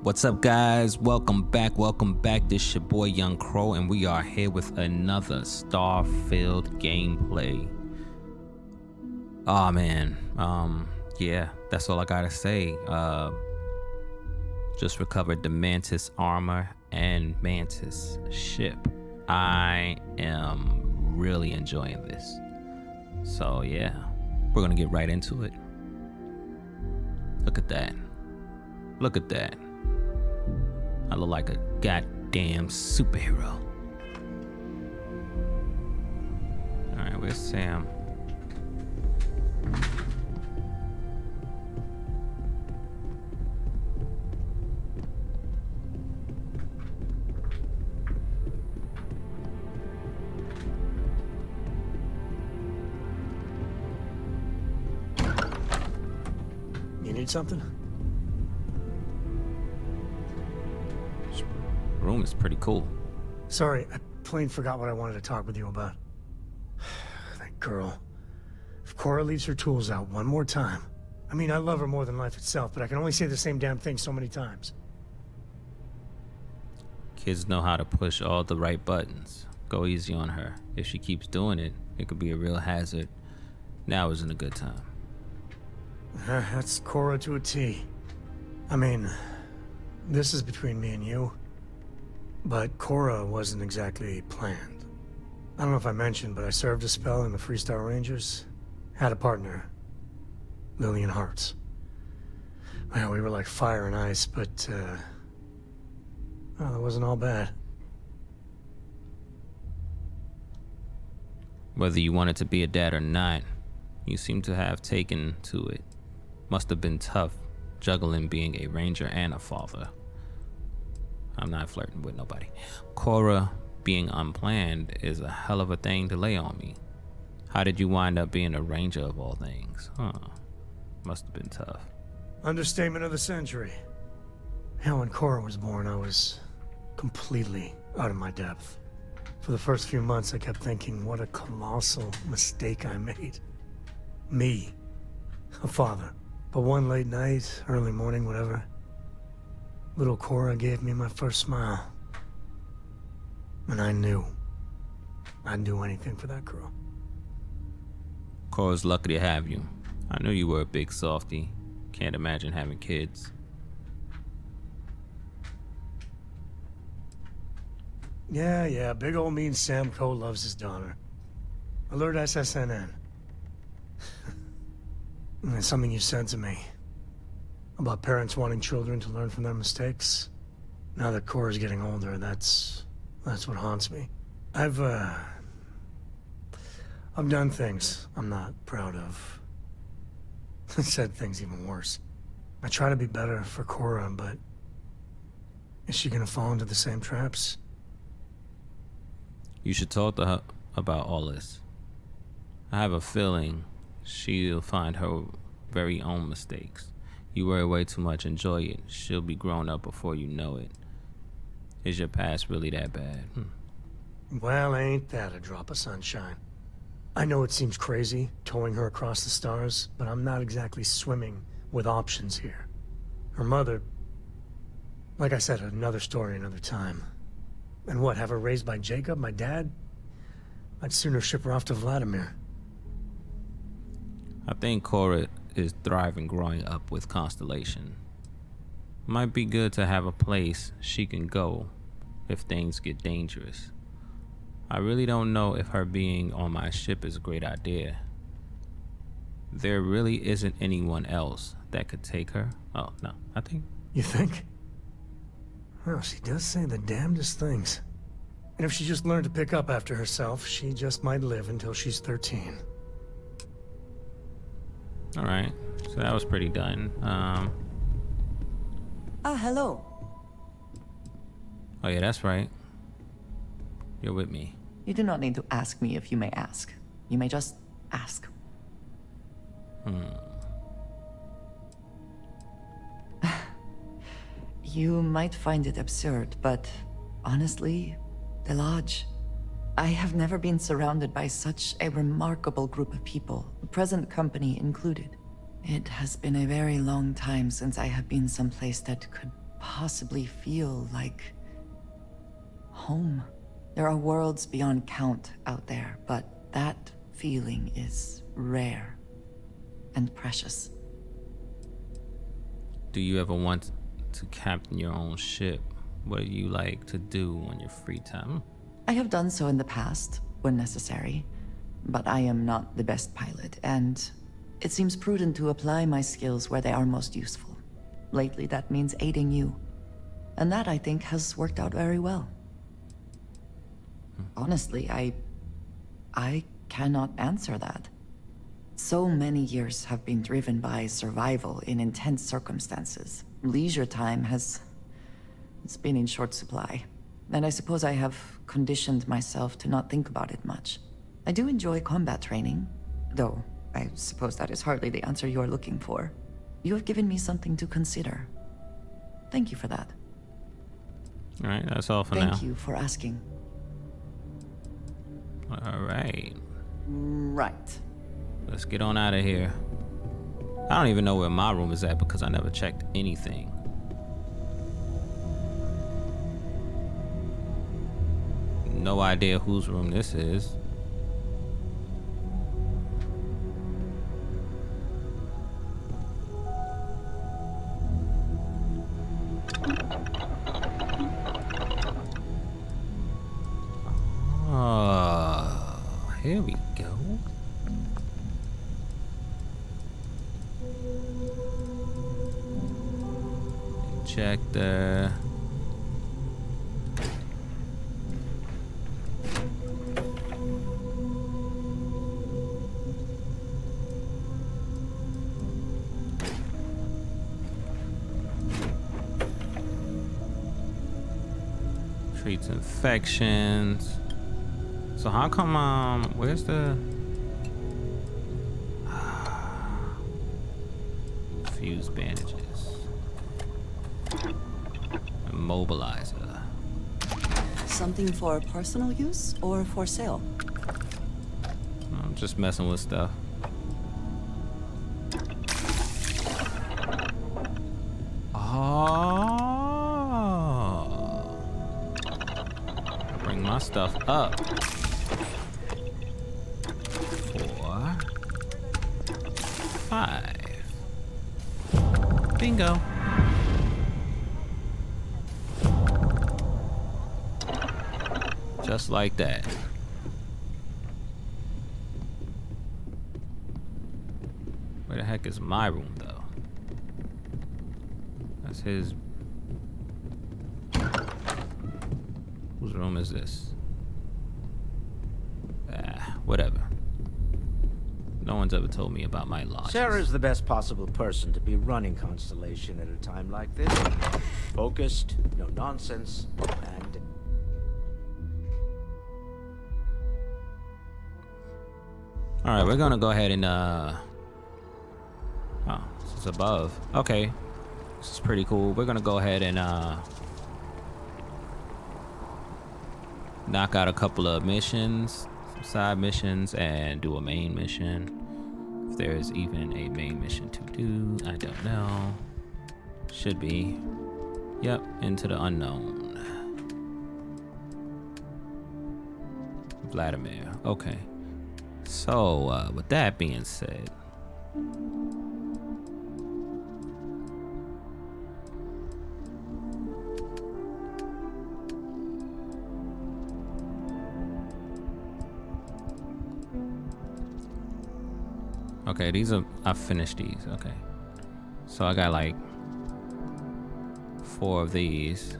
What's up, guys? Welcome back. This your boy Young Crow, and we are here with another Starfield gameplay. Oh man, yeah, that's all I gotta say. Just recovered the Mantis armor and Mantis ship. I am really enjoying this. So yeah, we're gonna get right into it. Look at that. Look at that. I look like a goddamn superhero. Alright, where's Sam? You need something? Room is pretty cool. Sorry, I plain forgot what I wanted to talk with you about. That girl. If Cora leaves her tools out one more time... I mean, I love her more than life itself, but I can only say the same damn thing so many times. Kids know how to push all the right buttons. Go easy on her. If she keeps doing it, it could be a real hazard. Now isn't a good time. That's Cora to a T. I mean, this is between me and you. But Cora wasn't exactly planned. I don't know if I mentioned, but I served a spell in the Freestar Rangers. Had a partner, Lillian Hartz. Well, we were like fire and ice, but, well, it wasn't all bad. Whether you wanted to be a dad or not, you seem to have taken to it. Must have been tough, juggling being a ranger and a father. I'm not flirting with nobody. Cora being unplanned is a hell of a thing to lay on me. How did you wind up being a ranger of all things? Huh. Must have been tough. Understatement of the century. Yeah, when Cora was born, I was completely out of my depth. For the first few months, I kept thinking, what a colossal mistake I made. Me. A father. But one late night, early morning, whatever, little Cora gave me my first smile. And I knew I'd do anything for that girl. Cora's lucky to have you. I knew you were a big softie. Can't imagine having kids. Yeah, big old mean Sam Coe loves his daughter. Alert SSNN. And it's something you said to me. About parents wanting children to learn from their mistakes. Now that Cora's getting older, that's what haunts me. I've done things I'm not proud of. Said things even worse. I try to be better for Cora, but is she gonna fall into the same traps? You should talk to her about all this. I have a feeling she'll find her very own mistakes. You worry way too much, enjoy it. She'll be grown up before you know it. Is your past really that bad? Well, ain't that a drop of sunshine. I know it seems crazy, towing her across the stars, but I'm not exactly swimming with options here. Her mother... Like I said, another story, another time. And what, have her raised by Jacob, my dad? I'd sooner ship her off to Vladimir. I think Cora is thriving growing up with Constellation. Might be good to have a place she can go if things get dangerous. I really don't know if her being on my ship is a great idea. There really isn't anyone else that could take her. Oh, no, I think... You think? Well, she does say the damnedest things. And if she just learned to pick up after herself, she just might live until she's 13. Alright, so that was pretty done. Hello. Oh yeah, that's right. You're with me. You do not need to ask me if you may ask. You may just ask. You might find it absurd, but honestly, the Lodge... I have never been surrounded by such a remarkable group of people, present company included. It has been a very long time since I have been someplace that could possibly feel like home. There are worlds beyond count out there, but that feeling is rare and precious. Do you ever want to captain your own ship? What do you like to do on your free time? I have done so in the past, when necessary, but I am not the best pilot, and it seems prudent to apply my skills where they are most useful. Lately, that means aiding you, and that, I think, has worked out very well. Honestly, I cannot answer that. So many years have been driven by survival in intense circumstances. Leisure time it's been in short supply. And I suppose I have conditioned myself to not think about it much. I do enjoy combat training, though I suppose that is hardly the answer you are looking for. You have given me something to consider. Thank you for that. All right, that's all for now. Thank you for asking. All right. Right. Let's get on out of here. I don't even know where my room is at because I never checked anything. No idea whose room this is. Oh, here we go. Injector. Treats infections. So how come, where's the fuse bandages? Immobilizer. Something for personal use or for sale? I'm just messing with stuff. Oh. Bring my stuff up. 4, 5. Bingo. Just like that. Where the heck is my room, though? That's his. Whose room is this? Whatever. No one's ever told me about my lodges. Sarah's the best possible person to be running Constellation at a time like this. Focused, no nonsense, and... Alright, we're gonna go ahead and, oh, this is above. Okay. This is pretty cool. We're gonna go ahead and, knock out a couple of missions, some side missions, and do a main mission. If there is even a main mission to do, I don't know. Should be. Yep, into the unknown. Vladimir. Okay. So, with that being said, okay, I finished these. Okay, so I got like 4 of these.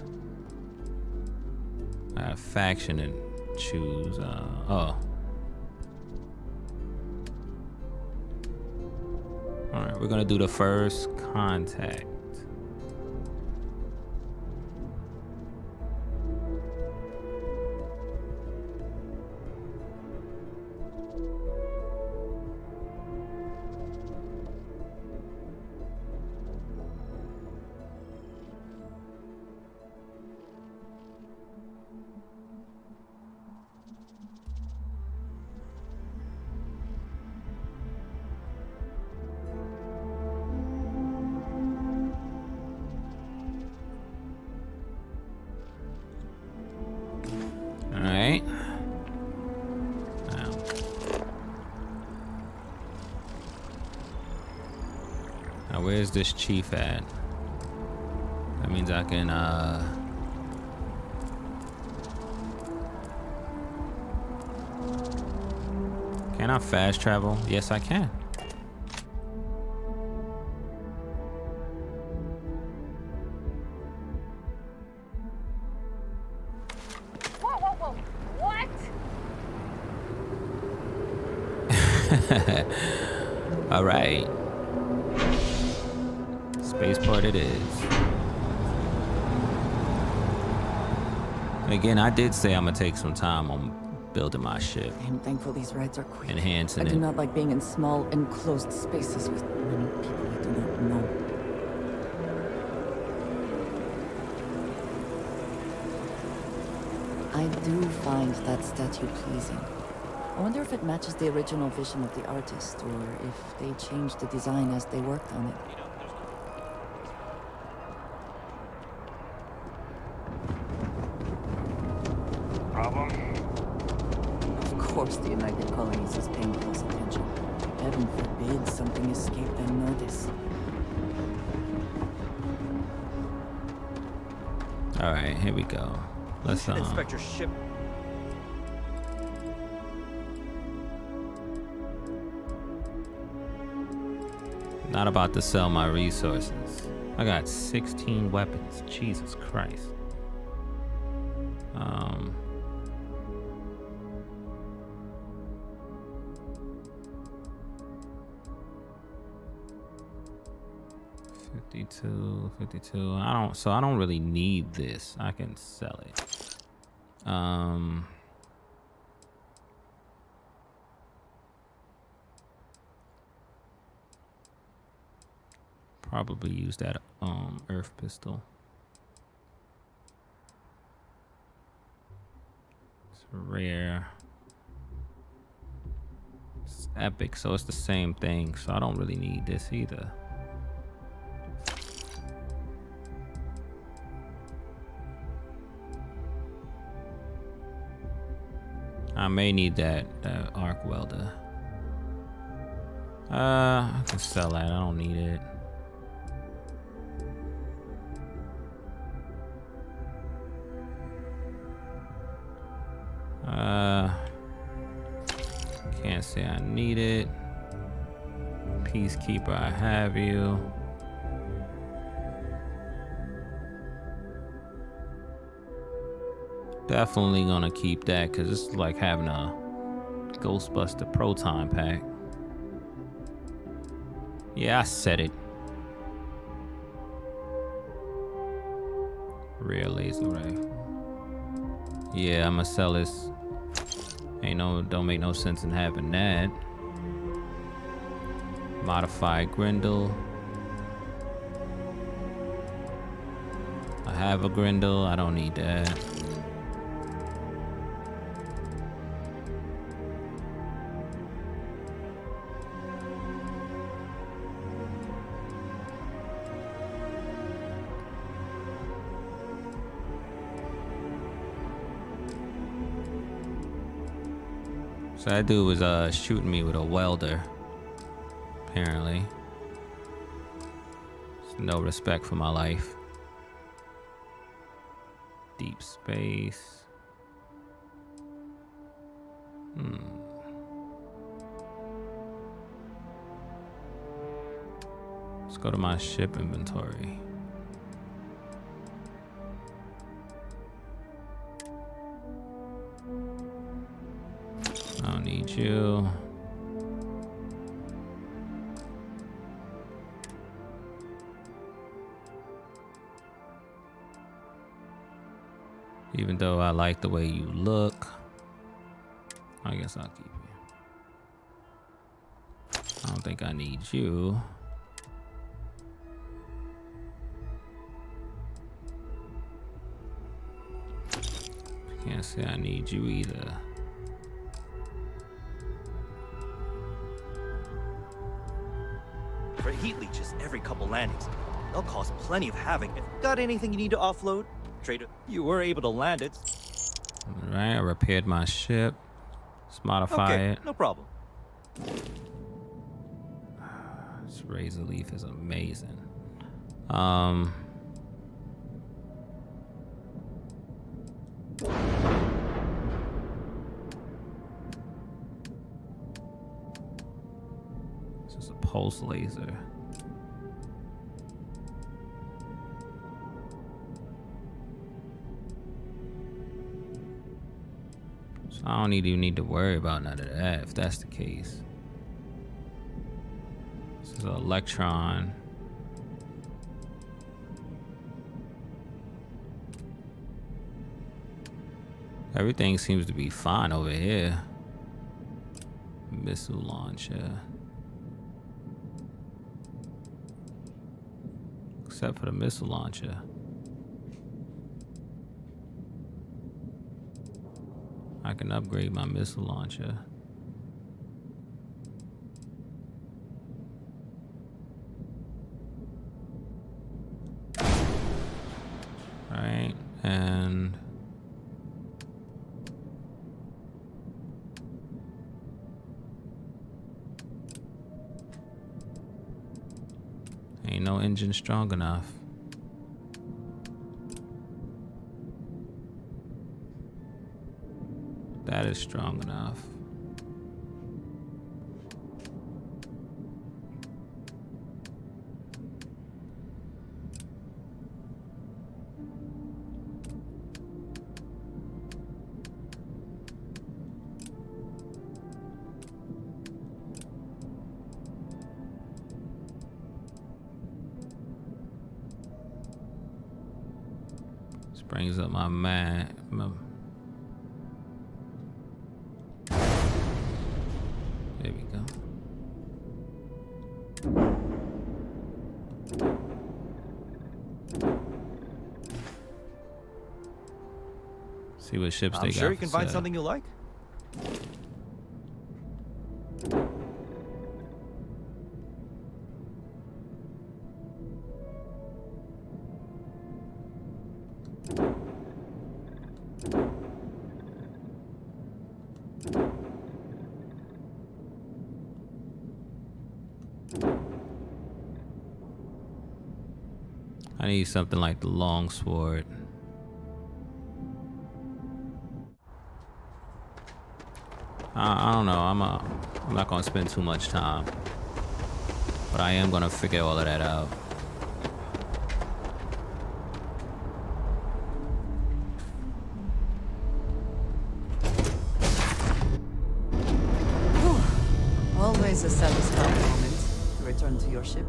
I have faction and choose. Oh. All right, we're gonna do the first contact. Now, where's this chief at? That means I can, Can I fast travel? Yes, I can. Whoa, whoa, whoa. What? All right. Spaceport it is. Again, I did say I'm gonna take some time on building my ship, I am thankful these rides are quick. enhancing I do it. not like being in small, enclosed spaces with many people I do not know. I do find that statue pleasing. I wonder if it matches the original vision of the artist, or if they changed the design as they worked on it. Problem? Of course the United Colonies is paying close attention. Heaven forbid something escaped their notice. All right, here we go. Let's Inspect your ship. Not about to sell my resources. I got 16 weapons. Jesus Christ. $52. I don't really need this. I can sell it. Probably use that earth pistol. It's rare. It's epic, so it's the same thing. So I don't really need this either. I may need that arc welder. I can sell that. I don't need it. Can't say I need it. Peacekeeper, I have you. Definitely gonna keep that because it's like having a Ghostbuster Proton pack. Yeah, I said it. Real laser rifle. Yeah, I'ma sell this. Don't make no sense in having that. Modified Grendel. I have a Grendel, I don't need that. So that dude was shooting me with a welder, apparently. No respect for my life. Deep space. Let's go to my ship inventory. I don't need you. Even though I like the way you look, I guess I'll keep you. I don't think I need you. Can't say I need you either. For heat leeches every couple landings. They'll cause plenty of havoc. If got anything you need to offload, trader, you were able to land it. Alright, I repaired my ship. Let's modify Okay, it. no problem. This razor leaf is amazing. This is a pulse laser. So I don't even need to worry about none of that if that's the case. This is an electron. Everything seems to be fine over here. Missile launcher. Except for the missile launcher. I can upgrade my missile launcher. Alright, and ain't no engine strong enough. That is strong enough. This brings up my there we go. See what ships they I'm got. sure you can for find sale. something you like. I need something like the long sword. I don't know. I'm not gonna spend too much time, but I am gonna figure all of that out. Always a satisfying moment to return to your ship.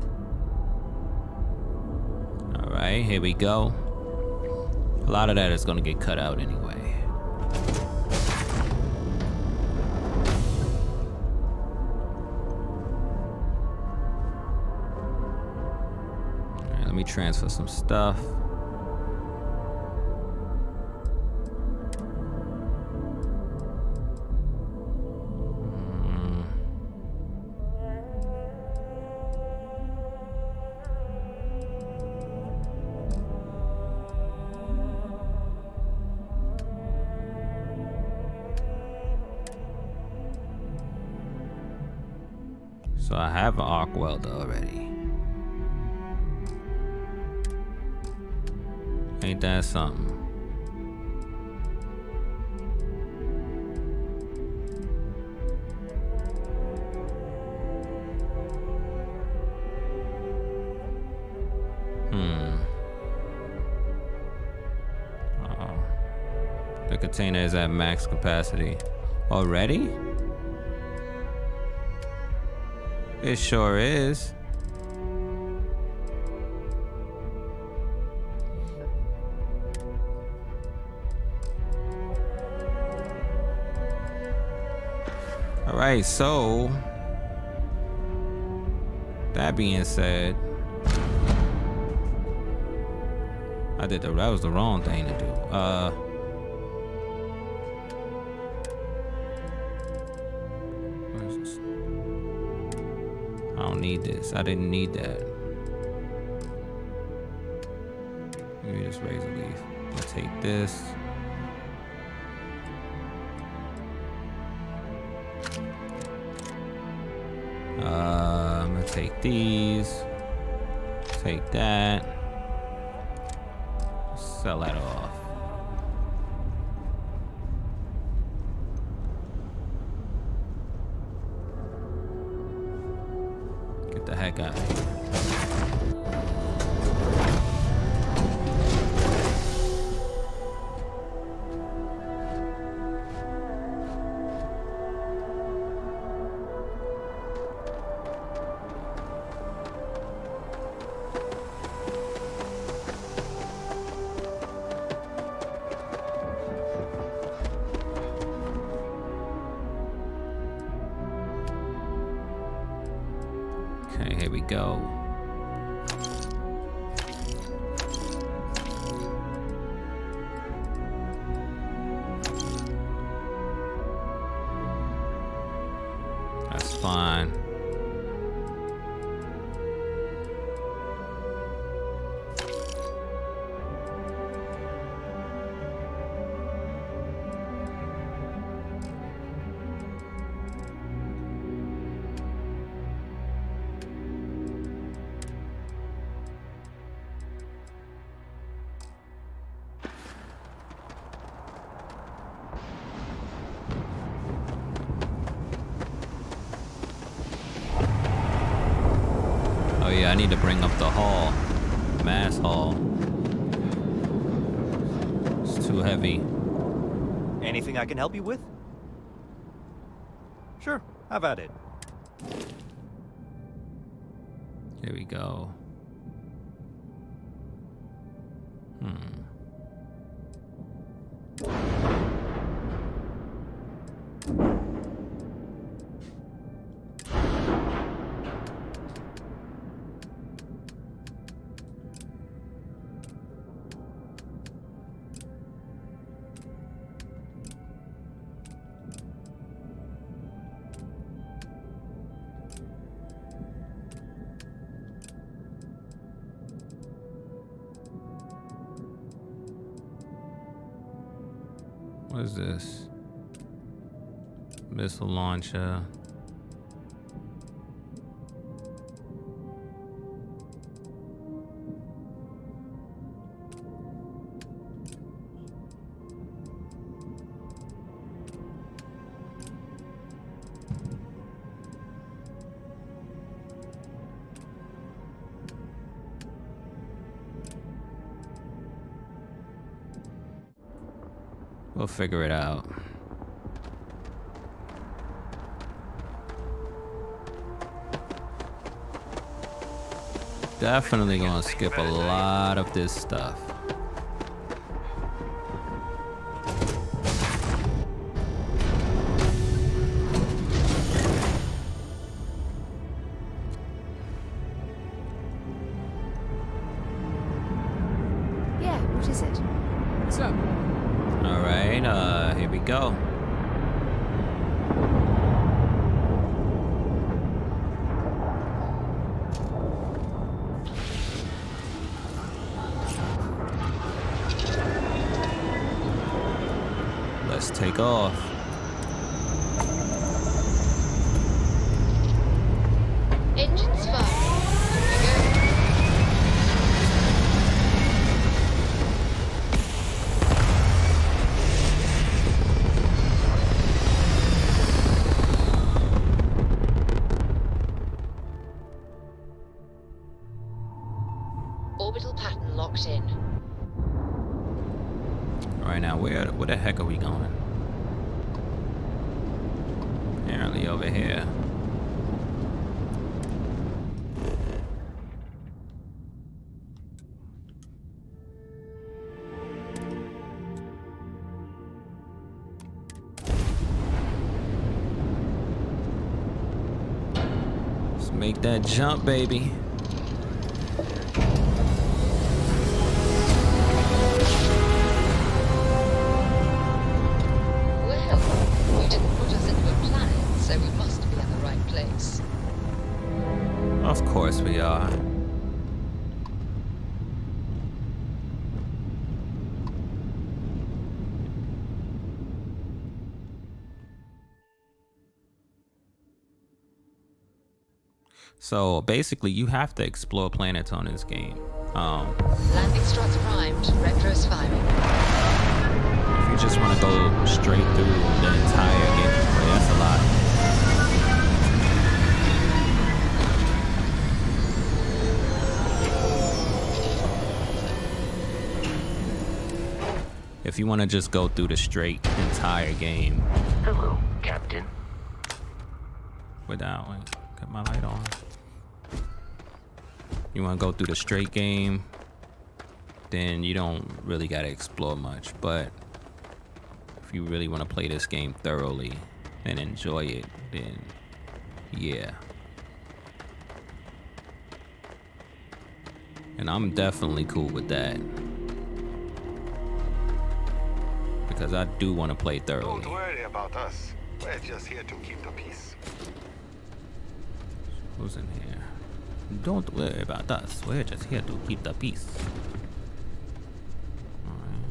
All right, here we go. A lot of that is gonna get cut out anyway. All right, let me transfer some stuff. So I have an arc welder already. Ain't that something? The container is at max capacity. Already? It sure is. All right, so that being said, that was the wrong thing to do. Where's this? I don't need this. I didn't need that. Maybe just razor leaf. I'll take this. I'm gonna take these. Take that. Sell that off. Get the heck out of here. Okay, here we go. That's fine. Oh yeah, I need to bring up the hall. Mass hall. It's too heavy. Anything I can help you with? Sure, have at it. Here we go. What is this? Missile launcher. We'll figure it out. Definitely gonna skip a lot of this stuff. Yeah, what is it? What's up? All right, here we go. Let's take off. Engines fire. Here we go. Orbital pattern locked in. All right, now where the heck are we going? Apparently over here. Let's make that jump, baby. Well, you didn't put us into a planet, so we must be in the right place. Of course we are. So basically, you have to explore planets on this game. Landing struts primed. Retros firing. If you just want to go straight through the entire game, well, that's a lot. If you want to just go through the straight entire game. Hello, Captain. Without, wait, got my light on. You want to go through the straight game, then you don't really got to explore much. But if you really want to play this game thoroughly and enjoy it, then yeah. And I'm definitely cool with that. Because I do want to play thoroughly. Don't worry about us. We're just here to keep the peace. Who's in here? Don't worry about us. We're just here to keep the peace. Alright.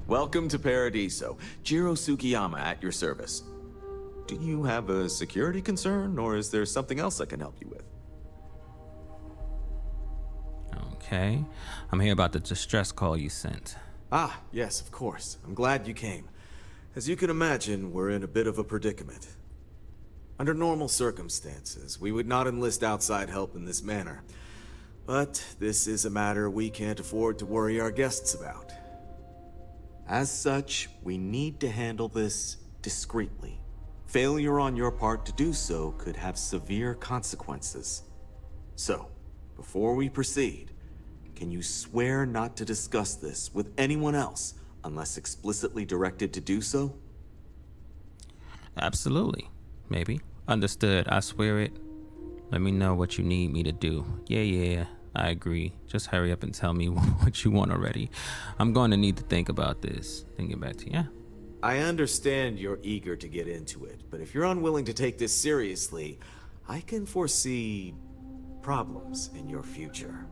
Welcome to Paradiso. Jiro Sugiyama at your service. Do you have a security concern, or is there something else I can help you with? Okay. I'm here about the distress call you sent. Ah, yes, of course. I'm glad you came. As you can imagine, we're in a bit of a predicament. Under normal circumstances, we would not enlist outside help in this manner. But this is a matter we can't afford to worry our guests about. As such, we need to handle this discreetly. Failure on your part to do so could have severe consequences. So, before we proceed, can you swear not to discuss this with anyone else unless explicitly directed to do so? Absolutely. Maybe. Understood. I swear it. Let me know what you need me to do. Yeah. I agree. Just hurry up and tell me what you want already. I'm going to need to think about this. Then get back to you. Yeah. I understand you're eager to get into it, but if you're unwilling to take this seriously, I can foresee problems in your future.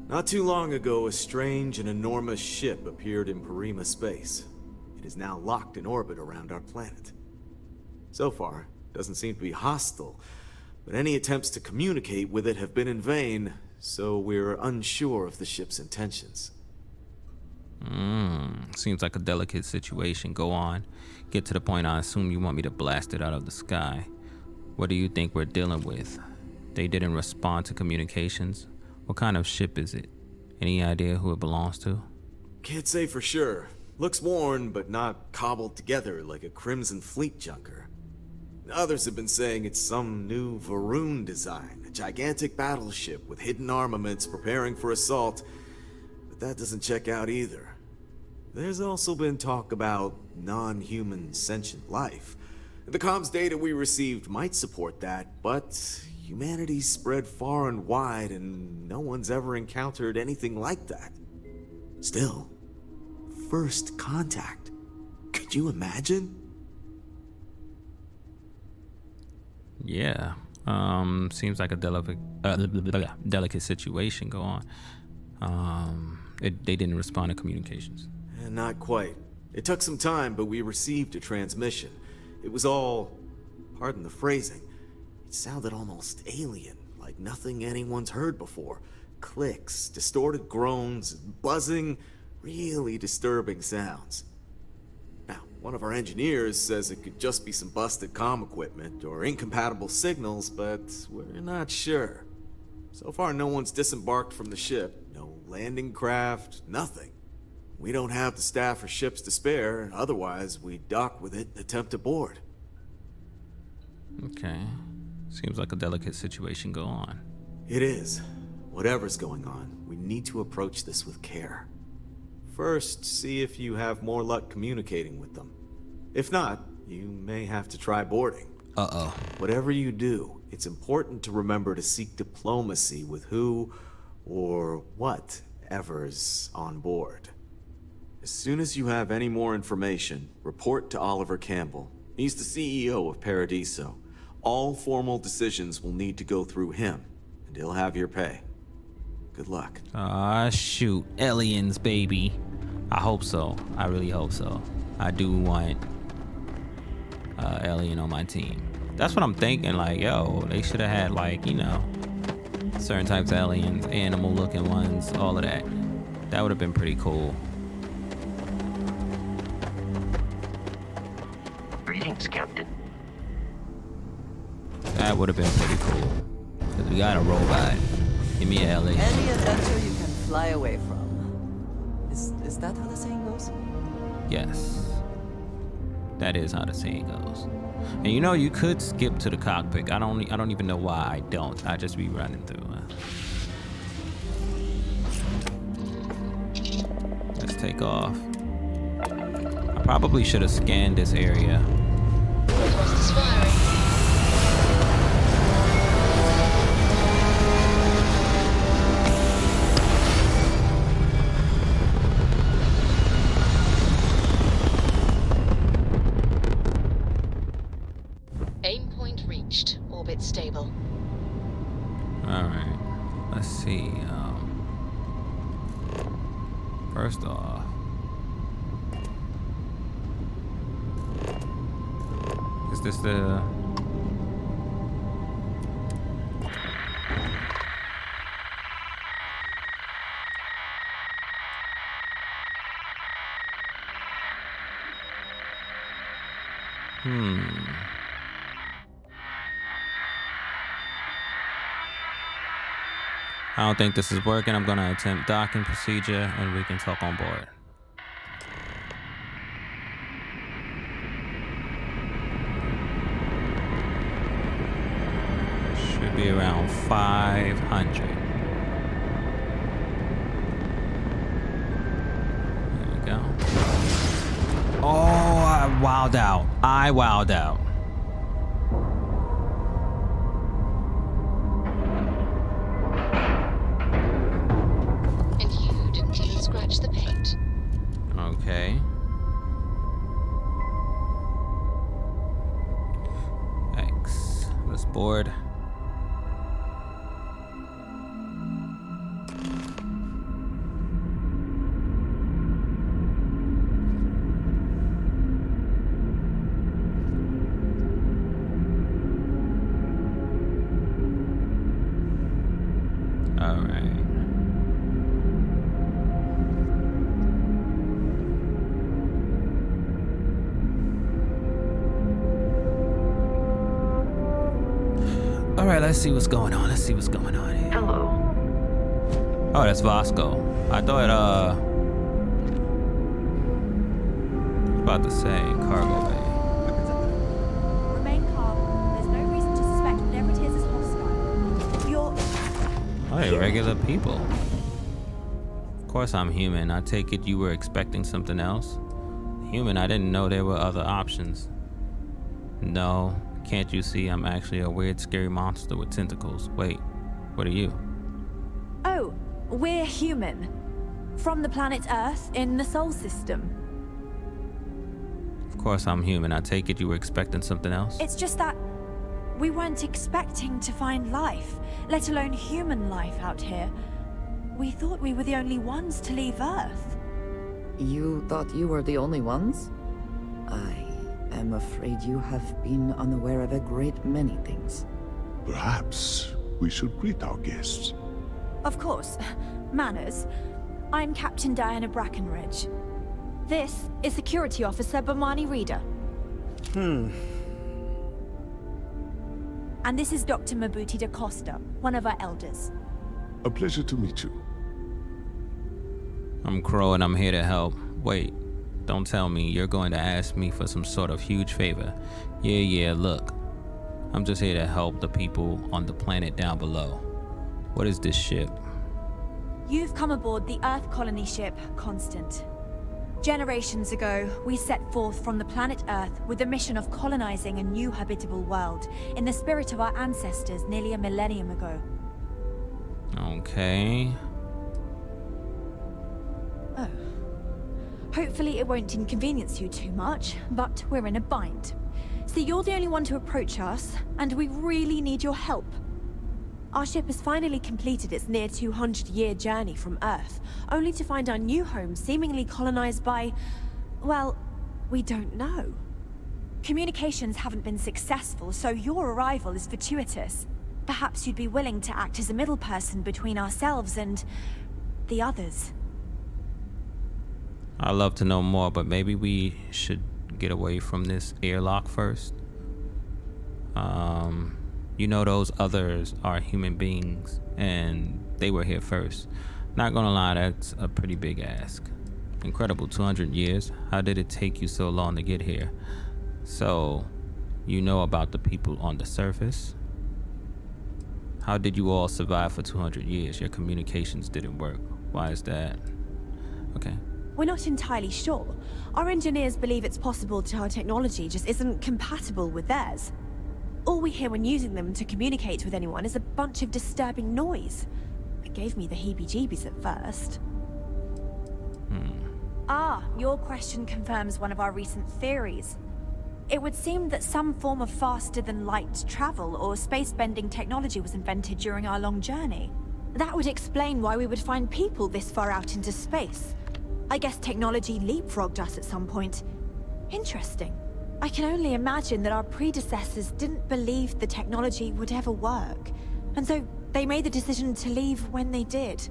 Not too long ago, a strange and enormous ship appeared in Parima space. It is now locked in orbit around our planet. So far, it doesn't seem to be hostile, but any attempts to communicate with it have been in vain, so we're unsure of the ship's intentions. Seems like a delicate situation. Go on. Get to the point. I assume you want me to blast it out of the sky. What do you think we're dealing with? They didn't respond to communications. What kind of ship is it? Any idea who it belongs to? Can't say for sure. Looks worn, but not cobbled together like a Crimson Fleet junker. Others have been saying it's some new Varun design, a gigantic battleship with hidden armaments preparing for assault, but that doesn't check out either. There's also been talk about non-human sentient life. The comms data we received might support that, but humanity's spread far and wide and no one's ever encountered anything like that. Still, first contact. Could you imagine? Yeah. Seems like a delicate situation. Go on. They didn't respond to communications. Not quite. It took some time, but we received a transmission. It was all, pardon the phrasing, it sounded almost alien, like nothing anyone's heard before. Clicks, distorted groans, buzzing, really disturbing sounds. Now, one of our engineers says it could just be some busted comm equipment or incompatible signals, but we're not sure. So far, no one's disembarked from the ship. No landing craft, nothing. We don't have the staff or ships to spare, otherwise we'd dock with it and attempt to board. Okay. Seems like a delicate situation. Go on. It is. Whatever's going on, we need to approach this with care. First, see if you have more luck communicating with them. If not, you may have to try boarding. Uh-oh. Whatever you do, it's important to remember to seek diplomacy with who or whatever's on board. As soon as you have any more information, report to Oliver Campbell. He's the CEO of Paradiso. All formal decisions will need to go through him, and he'll have your pay. Good luck. Ah, shoot. Aliens, baby. I hope so. I really hope so. I do want Alien on my team. That's what I'm thinking. Like, yo, they should have had, like, you know, certain types of aliens, animal looking ones, all of that. That would have been pretty cool. Greetings, Captain. That would have been pretty cool. Because we got a robot. Give me a LA. Any adventure you can fly away from. Is that how the saying goes? Yes. That is how the saying goes. And you know, you could skip to the cockpit. I don't even know why I don't. I just be running through. Let's take off. I probably should have scanned this area. Thrusters firing. Aim point reached. Orbit stable. Alright. Let's see. First off. Is this the... I don't think this is working. I'm gonna attempt docking procedure and we can talk on board. Should be around 500. There we go. Oh, I wowed out. I wowed out. And you didn't even scratch the paint. Okay. X. Let's board. All right. All right, let's see what's going on. Let's see what's going on here. Hello. Oh, that's Vasco. I thought, I was about to say cargo bay. Remain calm. There's no reason to suspect whatever it is hostile. You're... Oh, they're regular people. Of course I'm human. I take it you were expecting something else? Human, I didn't know there were other options. No, can't you see I'm actually a weird, scary monster with tentacles? Wait, what are you? Oh, we're human. From the planet Earth in the Sol system. Of course I'm human. I take it you were expecting something else? It's just that we weren't expecting to find life, let alone human life out here. We thought we were the only ones to leave Earth. You thought you were the only ones? I am afraid you have been unaware of a great many things. Perhaps we should greet our guests. Of course. Manners. I'm Captain Diana Brackenridge. This is Security Officer Bomani Reader. And this is Dr. Mabuti da Costa, one of our elders. A pleasure to meet you. I'm Crow and I'm here to help. Wait, don't tell me you're going to ask me for some sort of huge favor. Yeah, look. I'm just here to help the people on the planet down below. What is this ship? You've come aboard the Earth colony ship, Constant. Generations ago, we set forth from the planet Earth with the mission of colonizing a new habitable world in the spirit of our ancestors nearly a millennium ago. Okay. Oh. Hopefully it won't inconvenience you too much, but we're in a bind. See, you're the only one to approach us, and we really need your help. Our ship has finally completed its near 200-year journey from Earth, only to find our new home seemingly colonized by... well, we don't know. Communications haven't been successful, so your arrival is fortuitous. Perhaps you'd be willing to act as a middle person between ourselves and the others. I'd love to know more, but maybe we should get away from this airlock first. You know, those others are human beings, and they were here first. Not gonna lie, that's a pretty big ask. Incredible, 200 years? How did it take you so long to get here? So, you know about the people on the surface? How did you all survive for 200 years? Your communications didn't work. Why is that? Okay. We're not entirely sure. Our engineers believe it's possible that our technology just isn't compatible with theirs. All we hear when using them to communicate with anyone is a bunch of disturbing noise. It gave me the heebie-jeebies at first. Ah, your question confirms one of our recent theories. It would seem that some form of faster-than-light travel or space-bending technology was invented during our long journey. That would explain why we would find people this far out into space. I guess technology leapfrogged us at some point. Interesting. I can only imagine that our predecessors didn't believe the technology would ever work, and so they made the decision to leave when they did.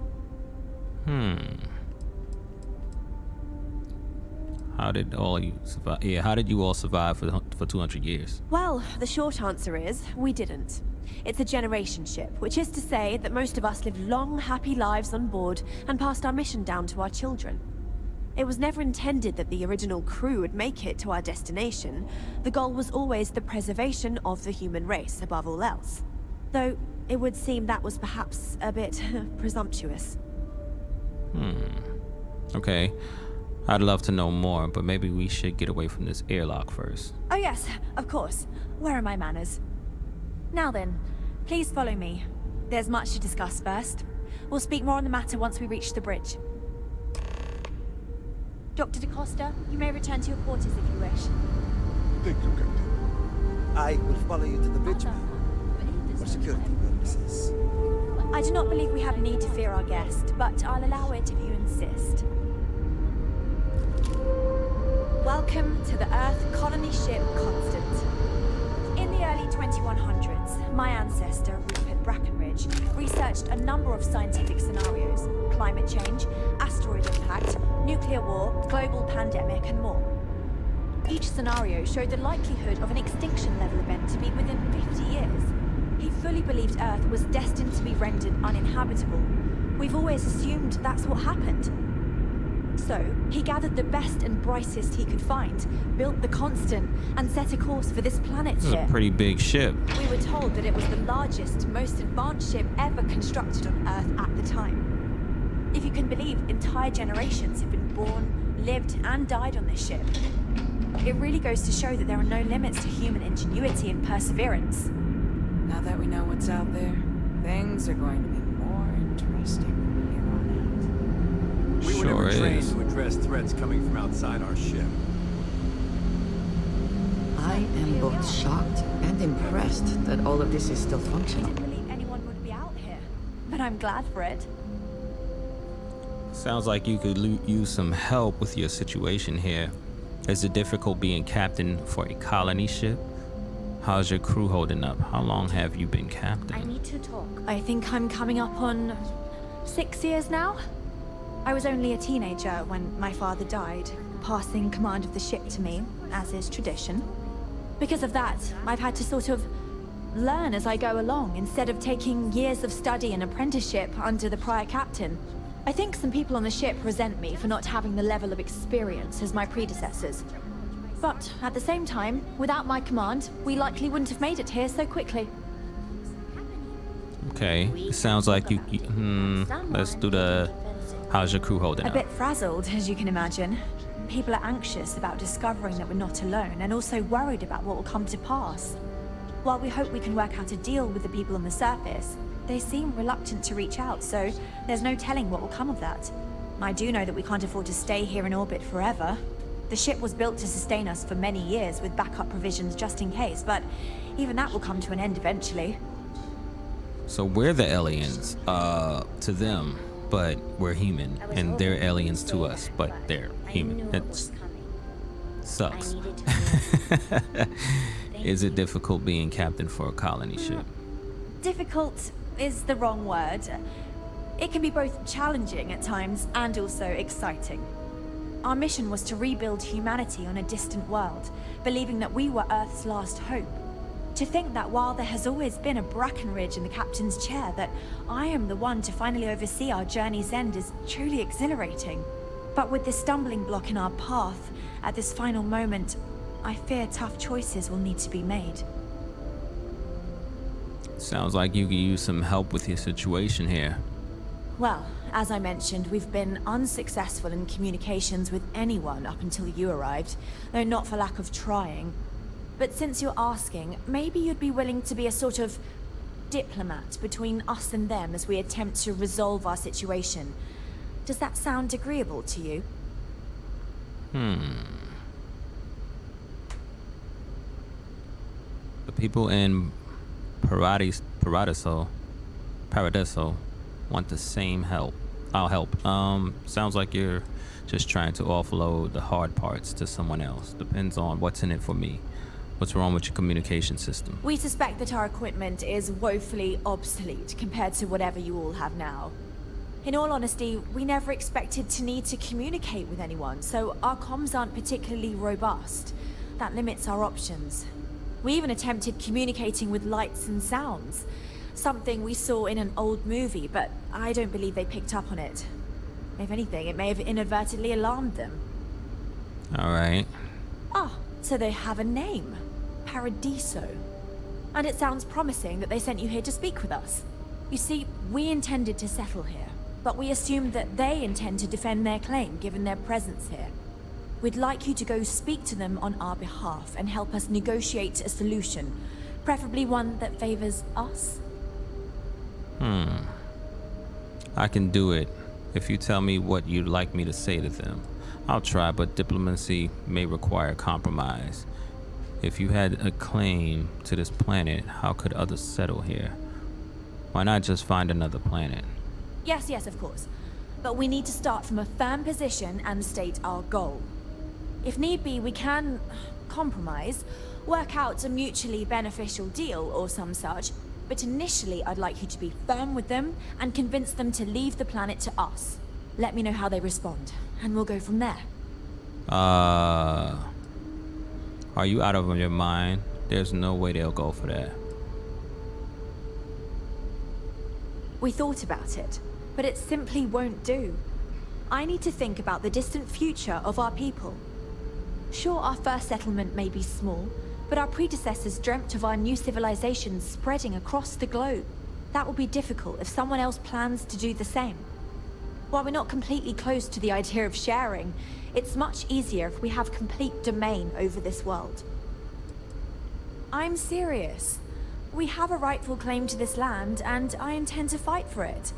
How did all you survive? Yeah, how did you all survive for 200 years? Well, the short answer is, we didn't. It's a generation ship, which is to say that most of us lived long, happy lives on board and passed our mission down to our children. It was never intended that the original crew would make it to our destination. The goal was always the preservation of the human race above all else. Though, it would seem that was perhaps a bit presumptuous. Okay. I'd love to know more, but maybe we should get away from this airlock first. Oh yes, of course. Where are my manners? Now then, please follow me. There's much to discuss first. We'll speak more on the matter once we reach the bridge. Dr. DaCosta, you may return to your quarters if you wish. Thank you, Captain. I will follow you to the bridge, ma'am, for security purposes. I do not believe we have need to fear our guest, but I'll allow it if you insist. Welcome to the Earth colony ship Constant. In the early 2100s, my ancestor, Rupert Brackenridge, researched a number of scientific scenarios: climate change, asteroid impact, nuclear war, global pandemic, and more. Each scenario showed the likelihood of an extinction-level event to be within 50 years. He fully believed Earth was destined to be rendered uninhabitable. We've always assumed that's what happened. So, he gathered the best and brightest he could find, built the Constant, and set a course for this planet This is ship. a pretty big ship. We were told that it was the largest, most advanced ship ever constructed on Earth at the time. If you can believe, entire generations have been born, lived, and died on this ship. It really goes to show that there are no limits to human ingenuity and perseverance. Now that we know what's out there, things are going to be more interesting from here on out. We were never Sure trained is. to address threats coming from outside our ship. I am both shocked and impressed that all of this is still I functional. didn't believe anyone would be out here, but I'm glad for it. Sounds like you could use some help with your situation here. Is it difficult being captain for a colony ship? How's your crew holding up? How long have you been captain? I need to talk. I think I'm coming up on 6 years now. I was only a teenager when my father died, passing command of the ship to me, as is tradition. Because of that, I've had to sort of learn as I go along, instead of taking years of study and apprenticeship under the prior captain. I think some people on the ship resent me for not having the level of experience as my predecessors. But at the same time, without my command, we likely wouldn't have made it here so quickly. Okay, it sounds like you let's do the how's your crew holding A up? bit frazzled, as you can imagine. People are anxious about discovering that we're not alone, and also worried about what will come to pass. While we hope we can work out a deal with the people on the surface, they seem reluctant to reach out, so there's no telling what will come of that. I do know that we can't afford to stay here in orbit forever. The ship was built to sustain us for many years with backup provisions just in case, but even that will come to an end eventually. So we're the aliens to them, but we're human, and they're aliens to us, but they're human. Sucks. Is it difficult being captain for a colony ship? Difficult is the wrong word. It can be both challenging at times and also exciting. Our mission was to rebuild humanity on a distant world, believing that we were Earth's last hope. To think that while there has always been a Brackenridge in the captain's chair, that I am the one to finally oversee our journey's end is truly exhilarating. But with this stumbling block in our path, at this final moment, I fear tough choices will need to be made. Sounds like you could use some help with your situation here. Well, as I mentioned, we've been unsuccessful in communications with anyone up until you arrived, though not for lack of trying. But since you're asking, maybe you'd be willing to be a sort of diplomat between us and them as we attempt to resolve our situation. Does that sound agreeable to you? The people in Paradiso want the same help. I'll help. Sounds like you're just trying to offload the hard parts to someone else. Depends on what's in it for me. What's wrong with your communication system? We suspect that our equipment is woefully obsolete compared to whatever you all have now. In all honesty, we never expected to need to communicate with anyone, so our comms aren't particularly robust. That limits our options. We even attempted communicating with lights and sounds, something we saw in an old movie, but I don't believe they picked up on it. If anything, it may have inadvertently alarmed them. All right. Ah, so they have a name. Paradiso. And it sounds promising that they sent you here to speak with us. You see, we intended to settle here, but we assumed that they intend to defend their claim given their presence here. We'd like you to go speak to them on our behalf and help us negotiate a solution, preferably one that favors us. I can do it if you tell me what you'd like me to say to them. I'll try, but diplomacy may require compromise. If you had a claim to this planet, how could others settle here? Why not just find another planet? Yes, of course. But we need to start from a firm position and state our goal. If need be, we can compromise, work out a mutually beneficial deal or some such, but initially I'd like you to be firm with them and convince them to leave the planet to us. Let me know how they respond, and we'll go from there. Are you out of your mind? There's no way they'll go for that. We thought about it, but it simply won't do. I need to think about the distant future of our people. Sure, our first settlement may be small, but our predecessors dreamt of our new civilization spreading across the globe. That will be difficult if someone else plans to do the same. While we're not completely close to the idea of sharing, it's much easier if we have complete domain over this world. I'm serious. We have a rightful claim to this land, and I intend to fight for it.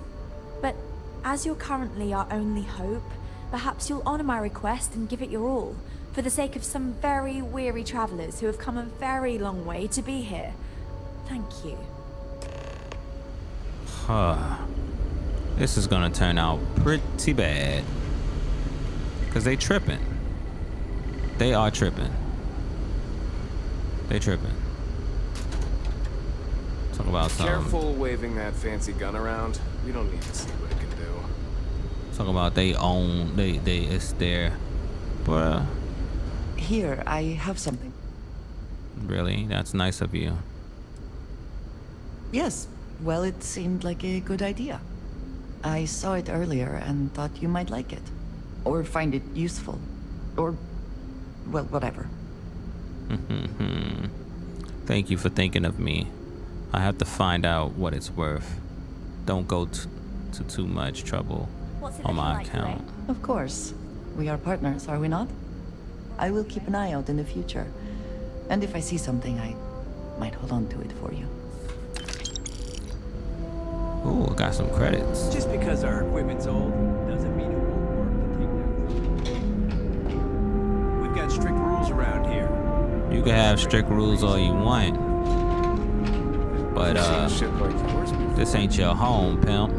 But as you're currently our only hope, perhaps you'll honor my request and give it your all, for the sake of some very weary travelers who have come a very long way to be here. Thank you. This is gonna turn out pretty bad. Cause they tripping. They are tripping. They tripping. Talk about some. Careful waving that fancy gun around. We don't need to see what it can do. Talk about they own. It's their. But Here, I have something. really, that's nice of you. Yes, well, it seemed like a good idea. I saw it earlier and thought you might like it. Or find it useful. Or, well, whatever. Thank you for thinking of me. I have to find out what it's worth. Don't go to too much trouble on my account. Of course. We are partners, are we not? I will keep an eye out in the future. And if I see something, I might hold on to it for you. Ooh, I got some credits. Just because our equipment's old doesn't mean it won't work to take down. We've got strict rules around here. You can have strict rules all you want, but this ain't your home, pimp.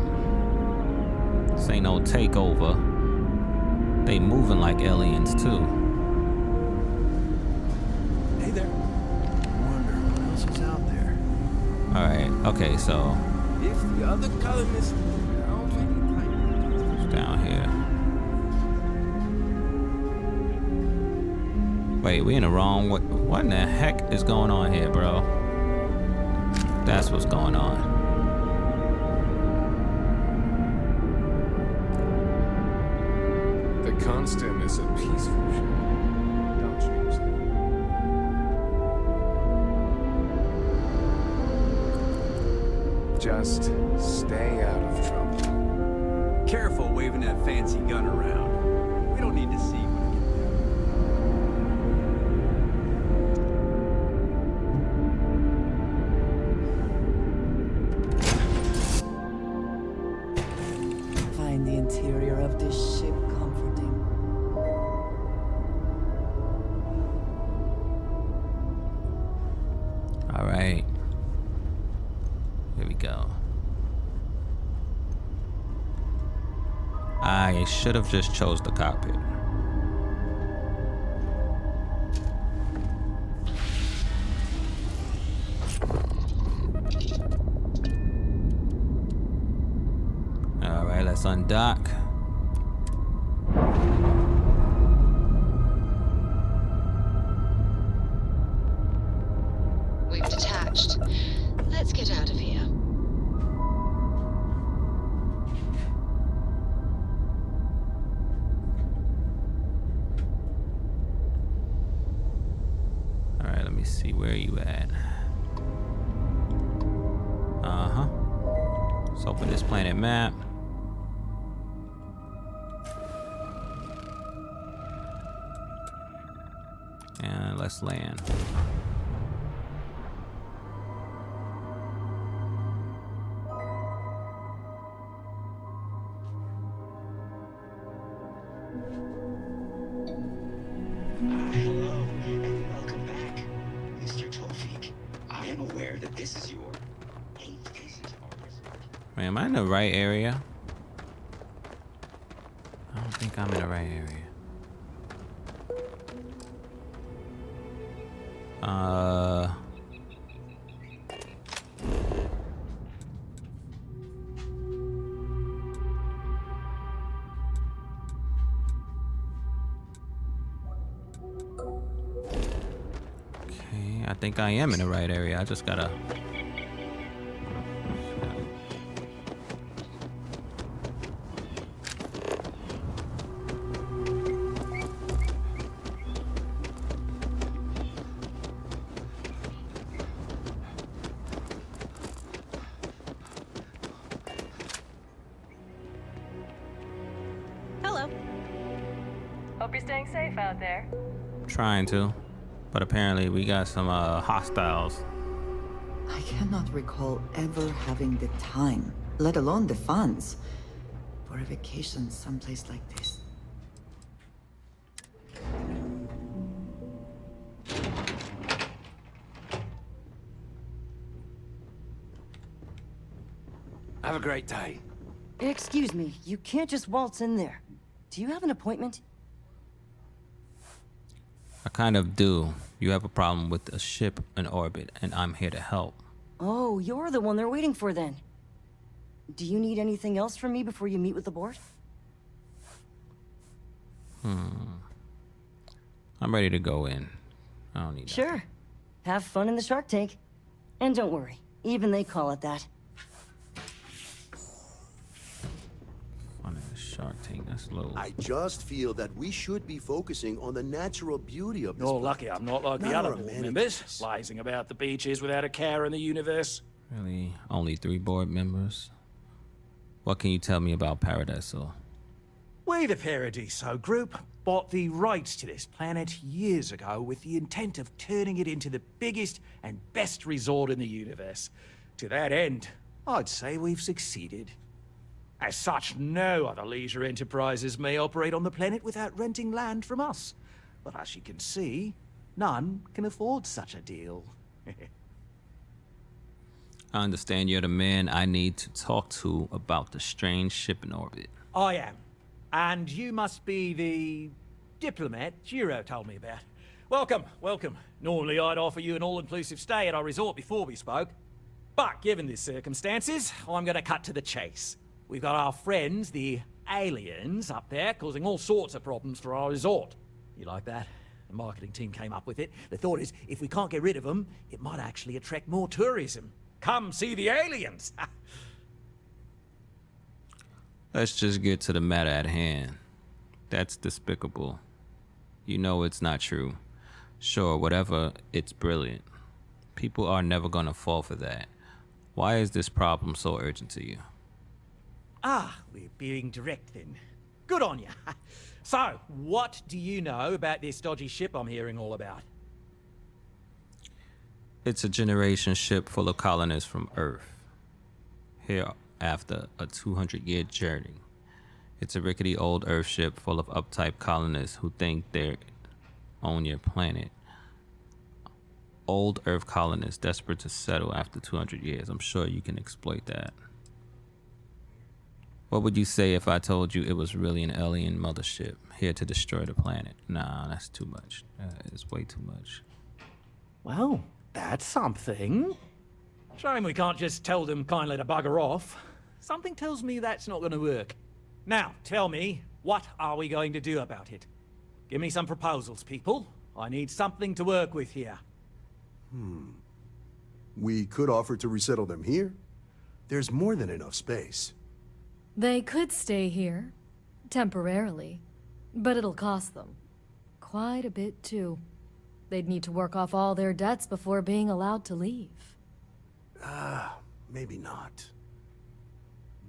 This ain't no takeover. They moving like aliens too. Hey there. Wonder what else is out there. All right. Okay, so If the other colonists how many planets? it's down here. Wait, we in the wrong way. What in the heck is going on here, bro? That's what's going on. The Constant is a peaceful ship. Don't change that. Just stay out of trouble. Careful waving that fancy gun around. We don't need to see what Find the interior of this ship comforting. All right. Here we go. I should have just chose the cockpit. All right, let's undock. We've detached. Let's get out of here. All right, let me see where you at. Uh-huh. Let's open this planet map. And let's land. Hello, and welcome back, Mr. Tawfiq. I am aware that this is your 8th visit to our resort. Wait, am I in the right area? I don't think I'm in the right area. Okay, I think I am in the right area. I just gotta. Hello. Hope you're staying safe out there. Trying to, but apparently we got some hostiles. I cannot recall ever having the time, let alone the funds, for a vacation someplace like this. Have a great day. Excuse me, you can't just waltz in there. Do you have an appointment? I kind of do. You have a problem with a ship in orbit, and I'm here to help. Oh, you're the one they're waiting for then. Do you need anything else from me before you meet with the board? I'm ready to go in. I don't need Sure. Have fun in the shark tank. And don't worry, even they call it that. fun in the shark tank. That's low. I just feel that we should be focusing on the natural beauty of this You're planet. lucky I'm not like the Not other our board amenities. members, lazing about the beaches without a care in the universe. Really? Only 3 board members? What can you tell me about Paradiso? We, the Paradiso Group, bought the rights to this planet years ago with the intent of turning it into the biggest and best resort in the universe. To that end, I'd say we've succeeded. As such, no other leisure enterprises may operate on the planet without renting land from us. But as you can see, none can afford such a deal. I understand you're the man I need to talk to about the strange ship in orbit. I am. And you must be the diplomat Jiro told me about. Welcome, welcome. Normally I'd offer you an all-inclusive stay at our resort before we spoke. But given the circumstances, I'm gonna cut to the chase. We've got our friends, the aliens, up there causing all sorts of problems for our resort. You like that? The marketing team came up with it. The thought is, if we can't get rid of them, it might actually attract more tourism. Come see the aliens! Let's just get to the matter at hand. That's despicable. You know it's not true. Sure, whatever, it's brilliant. People are never gonna fall for that. Why is this problem so urgent to you? Ah, we're being direct then. Good on you. So, what do you know about this dodgy ship I'm hearing all about? It's a generation ship full of colonists from Earth. Here after a 200-year journey. It's a rickety old Earth ship full of uptight colonists who think they own your planet. Old Earth colonists desperate to settle after 200 years. I'm sure you can exploit that. What would you say if I told you it was really an alien mothership here to destroy the planet? Nah, that's too much. It's way too much. Well, that's something. Shame we can't just tell them kindly to bugger off. Something tells me that's not going to work. Now, tell me, what are we going to do about it? Give me some proposals, people. I need something to work with here. We could offer to resettle them here. There's more than enough space. They could stay here, temporarily, but it'll cost them. Quite a bit, too. They'd need to work off all their debts before being allowed to leave. Maybe not.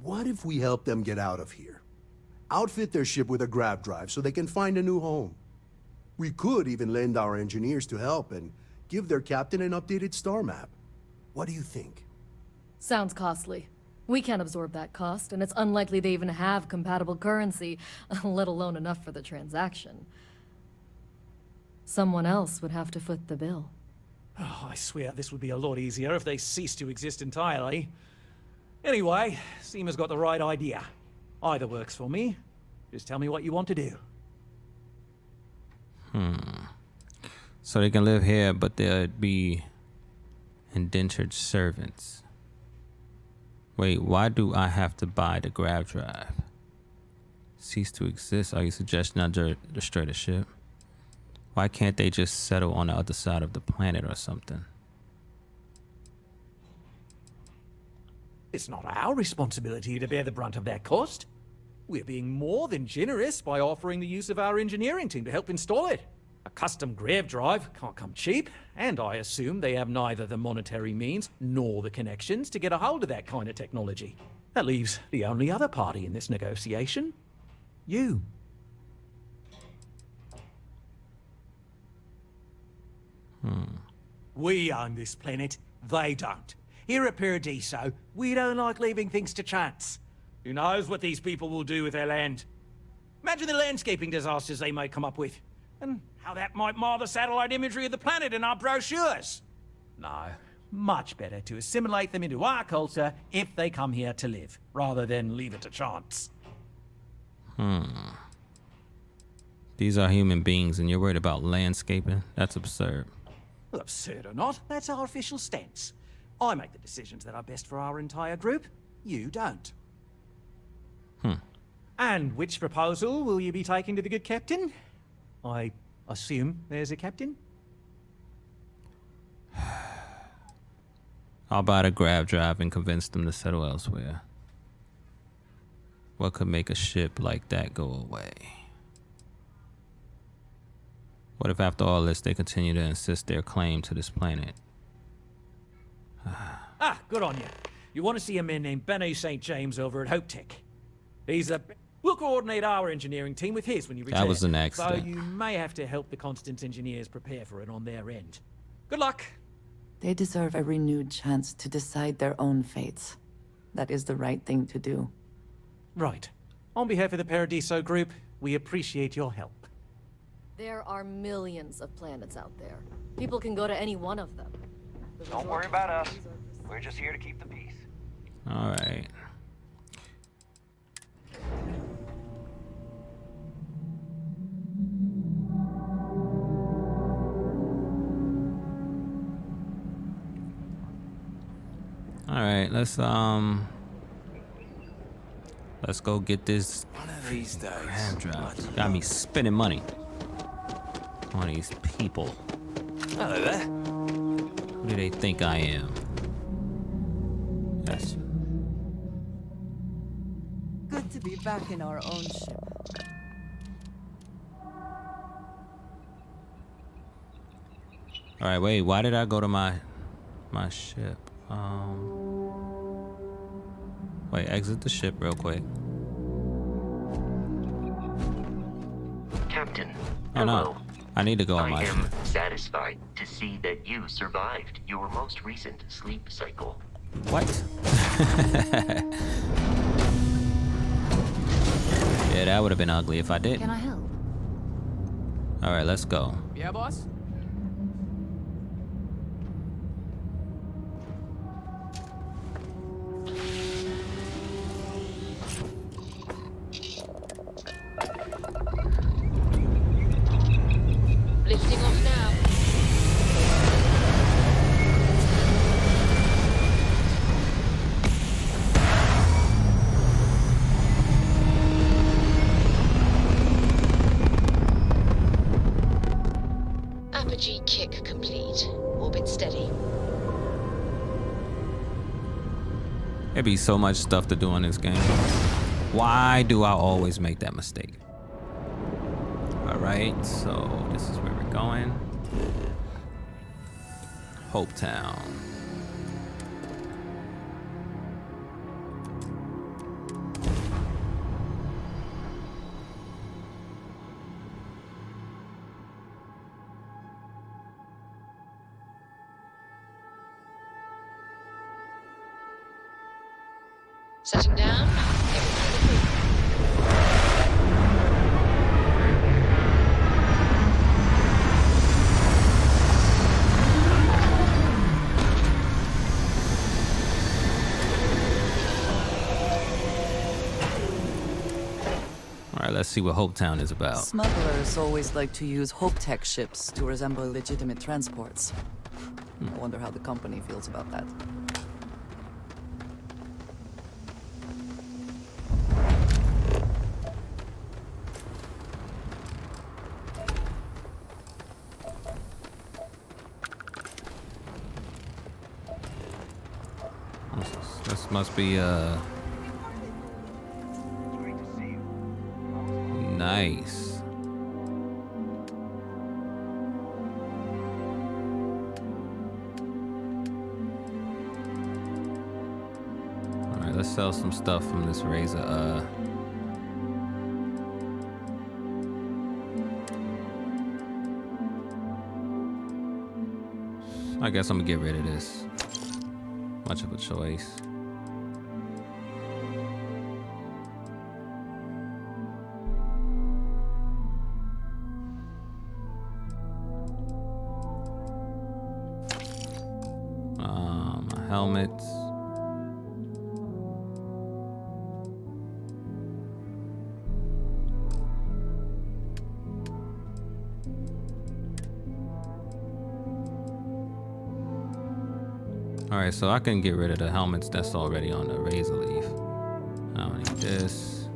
What if we help them get out of here? Outfit their ship with a grav drive so they can find a new home. We could even lend our engineers to help and give their captain an updated star map. What do you think? Sounds costly. We can't absorb that cost, and it's unlikely they even have compatible currency, let alone enough for the transaction. Someone else would have to foot the bill. Oh, I swear this would be a lot easier if they ceased to exist entirely. Anyway, Seema's got the right idea. Either works for me. Just tell me what you want to do. So they can live here, but they'd be indentured servants. Wait, why do I have to buy the grav drive? Cease to exist? Are you suggesting I destroy the ship? Why can't they just settle on the other side of the planet or something? It's not our responsibility to bear the brunt of that cost. We're being more than generous by offering the use of our engineering team to help install it. A custom grav drive can't come cheap, and I assume they have neither the monetary means nor the connections to get a hold of that kind of technology. That leaves the only other party in this negotiation. You. We own this planet, they don't. Here at Paradiso, we don't like leaving things to chance. Who knows what these people will do with their land? Imagine the landscaping disasters they may come up with, and how that might mar the satellite imagery of the planet in our brochures. No, much better to assimilate them into our culture if they come here to live, rather than leave it to chance. These are human beings and you're worried about landscaping? That's absurd. Well, absurd or not, that's our official stance. I make the decisions that are best for our entire group. You don't. And which proposal will you be taking to the good captain? I assume there's a captain? I'll buy the grav drive and convince them to settle elsewhere. What could make a ship like that go away? What if after all this they continue to insist their claim to this planet? Good on you. You want to see a man named Benny St. James over at Hope Tech. We'll coordinate our engineering team with his when you return. That was an accident. So you may have to help the Constance engineers prepare for it on their end. Good luck. They deserve a renewed chance to decide their own fates. That is the right thing to do. Right. On behalf of the Paradiso group, we appreciate your help. There are millions of planets out there. People can go to any one of them. Don't worry about us. We're just here to keep the peace. All right. right, let's go get this One of these days. grab drive. Got me spending money on these people. Hello there. Who do they think I am? Yes. Good to be back in our own ship. All right, wait. Why did I go to my ship? Wait, exit the ship real quick. Captain, Oh no, I need to go on my I ship. am satisfied to see that you survived your most recent sleep cycle. What? Yeah, that would have been ugly if I didn't. Can I help? All right, let's go. Yeah, boss? Lifting off now. Apogee kick complete. Orbit steady. There'd be so much stuff to do in this game. Why do I always make that mistake? All right, so this is where we're going. Hope Town. Setting down. Everybody in the group. All right, let's see what Hope Town is about. Smugglers always like to use Hope Tech ships to resemble legitimate transports. I wonder how the company feels about that. This must be nice. All right, let's sell some stuff from this razor. I guess I'm gonna get rid of this. Much of a choice. Helmets. All right, so I can get rid of the helmets that's already on the razor leaf. I don't need this.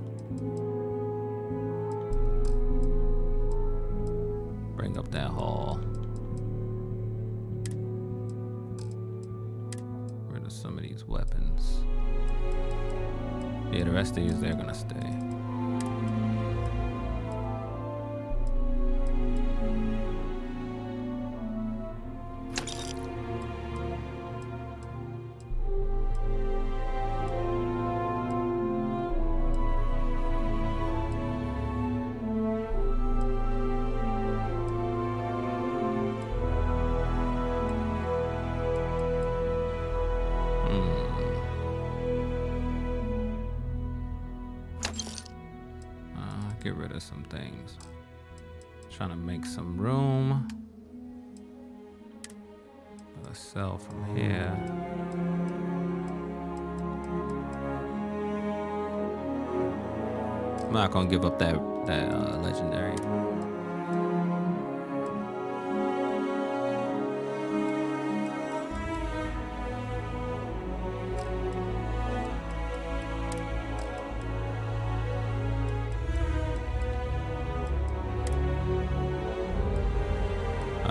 Bring up that haul. Rid of some of these weapons. Yeah, the rest of these, they're gonna stay. Get rid of some things. Trying to make some room. Let's sell from here. I'm not gonna give up that legendary.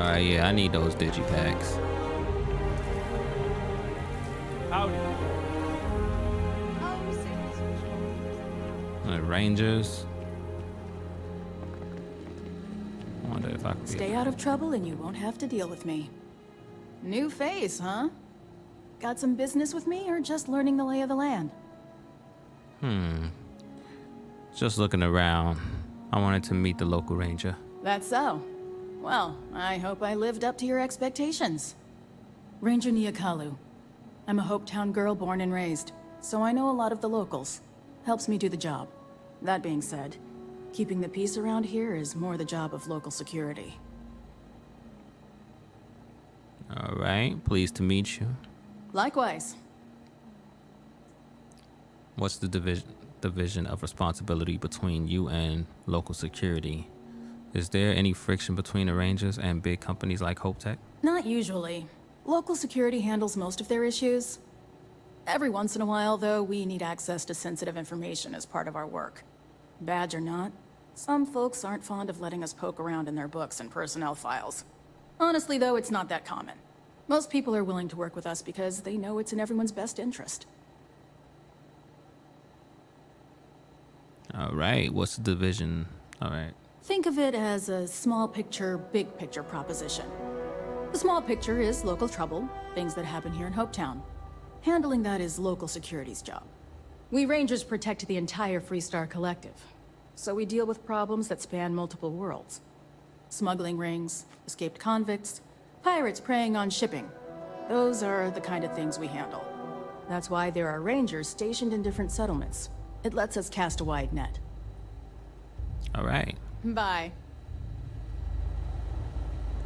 Alright, yeah, I need those digipacks. Howdy. Rangers. I wonder if I can Stay out of trouble and you won't have to deal with me. New face, huh? Got some business with me or just learning the lay of the land? Just looking around. I wanted to meet the local ranger. That's so. Well, I hope I lived up to your expectations. Ranger Nyakalu. I'm a Hopetown girl born and raised, so I know a lot of the locals. Helps me do the job. That being said, keeping the peace around here is more the job of local security. Alright, pleased to meet you. Likewise. What's the division of responsibility between you and local security? Is there any friction between the Rangers and big companies like HopeTech? Not usually. Local security handles most of their issues. Every once in a while, though, we need access to sensitive information as part of our work. Badge or not, some folks aren't fond of letting us poke around in their books and personnel files. Honestly, though, it's not that common. Most people are willing to work with us because they know it's in everyone's best interest. Alright, what's the division? Alright. Think of it as a small picture, big picture proposition. The small picture is local trouble, things that happen here in Hopetown. Handling that is local security's job. We Rangers protect the entire Freestar Collective, so we deal with problems that span multiple worlds. Smuggling rings, escaped convicts, pirates preying on shipping. Those are the kind of things we handle. That's why there are Rangers stationed in different settlements. It lets us cast a wide net. Alright. Bye.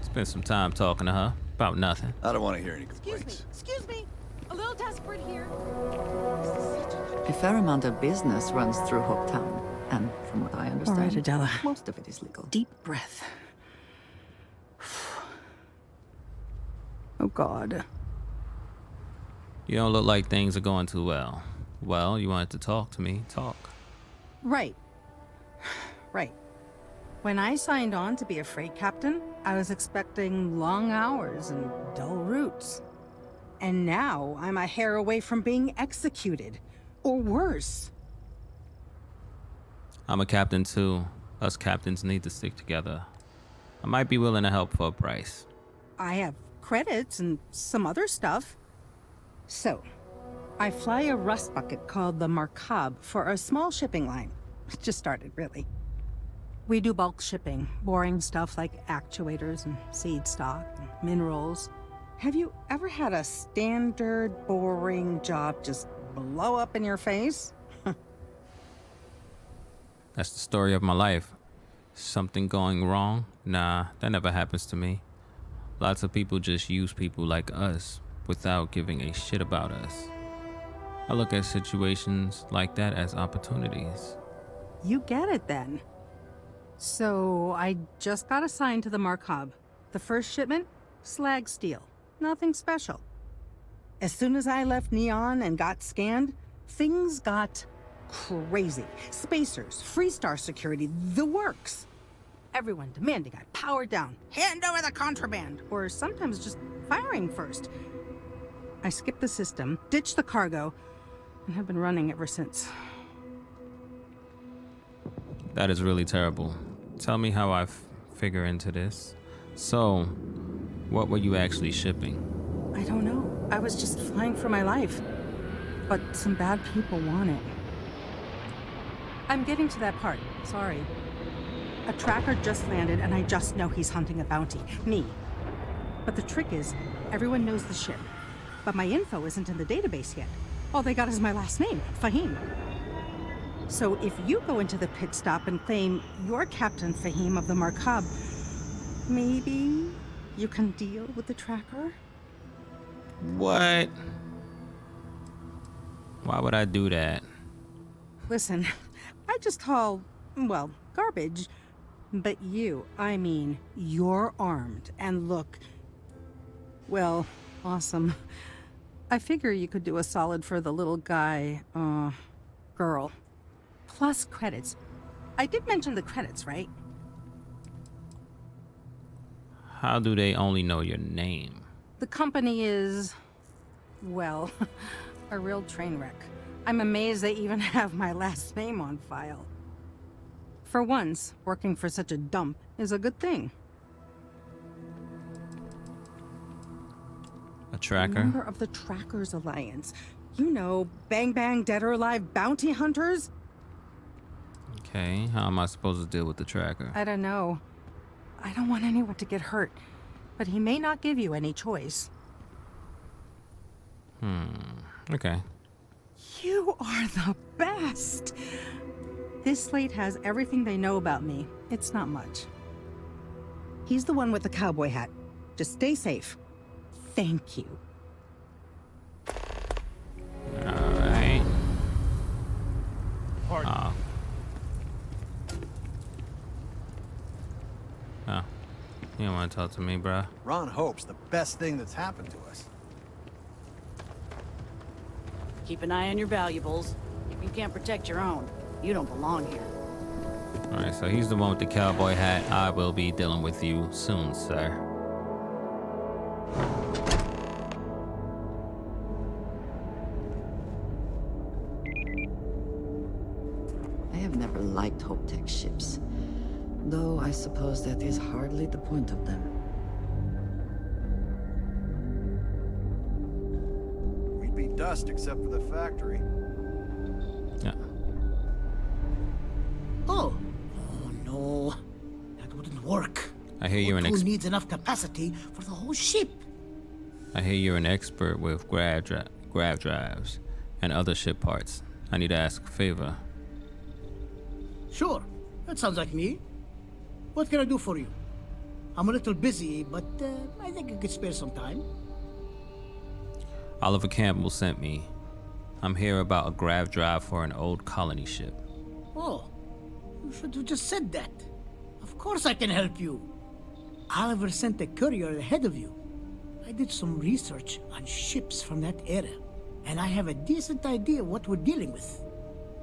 Spent some time talking to her about nothing. I don't want to hear any complaints. Excuse me. A little desperate here. A fair amount of business runs through Hopetown, and from what I understand, All right, Adela. most of it is legal. Deep breath. Oh, God. You don't look like things are going too well. Well, you wanted to talk to me. Talk. Right. Right. When I signed on to be a freight captain, I was expecting long hours and dull routes. And now I'm a hair away from being executed. Or worse. I'm a captain too. Us captains need to stick together. I might be willing to help for a price. I have credits and some other stuff. So, I fly a rust bucket called the Markab for a small shipping line. It just started, really. We do bulk shipping, boring stuff like actuators and seed stock and minerals. Have you ever had a standard, boring job just blow up in your face? That's the story of my life. Something going wrong? Nah, that never happens to me. Lots of people just use people like us without giving a shit about us. I look at situations like that as opportunities. You get it then. So, I just got assigned to the Markab. The first shipment? Slag steel. Nothing special. As soon as I left Neon and got scanned, things got crazy. Spacers, Freestar security, the works. Everyone demanding I power down, hand over the contraband, or sometimes just firing first. I skipped the system, ditched the cargo, and have been running ever since. That is really terrible. Tell me how I figure into this. So, what were you actually shipping? I don't know. I was just flying for my life. But some bad people want it. I'm getting to that part. Sorry. A tracker just landed and I just know he's hunting a bounty. Me. But the trick is, everyone knows the ship. But my info isn't in the database yet. All they got is my last name, Fahim. So if you go into the pit stop and claim you're Captain Fahim of the Markab, maybe you can deal with the tracker? What? Why would I do that? Listen, I just haul, well, garbage. But you, I mean, you're armed and look, well, awesome. I figure you could do a solid for the little guy, girl. Plus credits. I did mention the credits, right? How do they only know your name? The company is, well, a real train wreck. I'm amazed they even have my last name on file. For once, working for such a dump is a good thing. A tracker? Member of the Trackers Alliance. You know, Bang Bang Dead or Alive bounty hunters? Okay, how am I supposed to deal with the tracker? I don't know. I don't want anyone to get hurt, but he may not give you any choice. Okay. You are the best! This slate has everything they know about me. It's not much. He's the one with the cowboy hat. Just stay safe. Thank you. Alright. Oh, you don't want to talk to me, bruh? Ron Hope's the best thing that's happened to us. Keep an eye on your valuables. If you can't protect your own, you don't belong here. Alright, so he's the one with the cowboy hat. I will be dealing with you soon, sir. I have never liked Hope Tech ships, though I suppose that is hardly the point of them. We'd be dust except for the factory. Yeah. Oh no, that wouldn't work. I hear you're an Who needs enough capacity for the whole ship? I hear you're an expert with grav drives and other ship parts. I need to ask a favor. Sure, that sounds like me. What can I do for you? I'm a little busy, but I think I could spare some time. Oliver Campbell sent me. I'm here about a grav drive for an old colony ship. Oh, you should have just said that. Of course I can help you. Oliver sent a courier ahead of you. I did some research on ships from that era, and I have a decent idea what we're dealing with.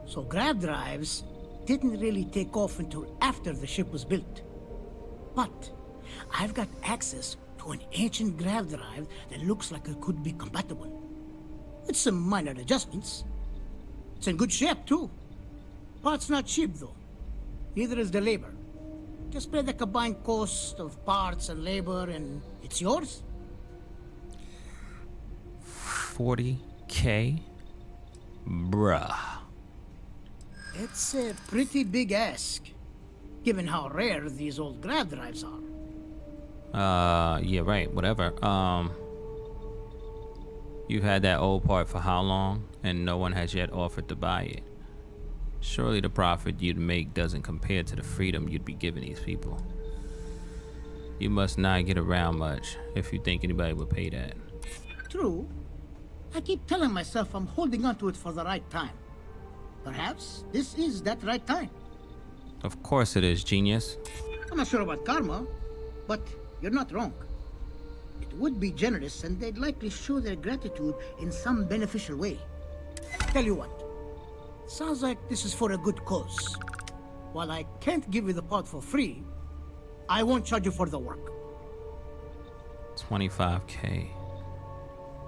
So grav drives didn't really take off until after the ship was built. But I've got access to an ancient grav drive that looks like it could be compatible. With some minor adjustments. It's in good shape, too. Parts not cheap, though. Neither is the labor. Just pay the combined cost of parts and labor, and it's yours. 40K? Bruh. It's a pretty big ask, given how rare these old grav drives are. Yeah, right, whatever. You've had that old part for how long? And no one has yet offered to buy it. Surely the profit you'd make doesn't compare to the freedom you'd be giving these people. You must not get around much if you think anybody would pay that. True. I keep telling myself I'm holding on to it for the right time. Perhaps this is that right time. Of course it is, genius. I'm not sure about karma, but you're not wrong. It would be generous, and they'd likely show their gratitude in some beneficial way. Tell you what, sounds like this is for a good cause. While I can't give you the part for free, I won't charge you for the work. 25K.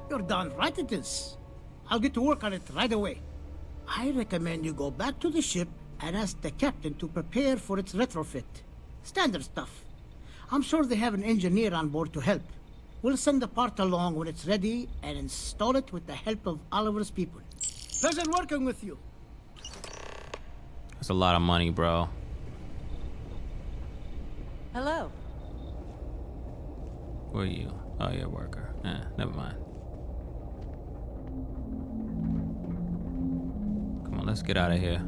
You're darn right it is. I'll get to work on it right away. I recommend you go back to the ship and ask the captain to prepare for its retrofit. Standard stuff. I'm sure they have an engineer on board to help. We'll send the part along when it's ready and install it with the help of Oliver's people. Pleasure working with you. That's a lot of money, bro. Hello. Who are you? Oh, you're a worker. Never mind. Come on, let's get out of here.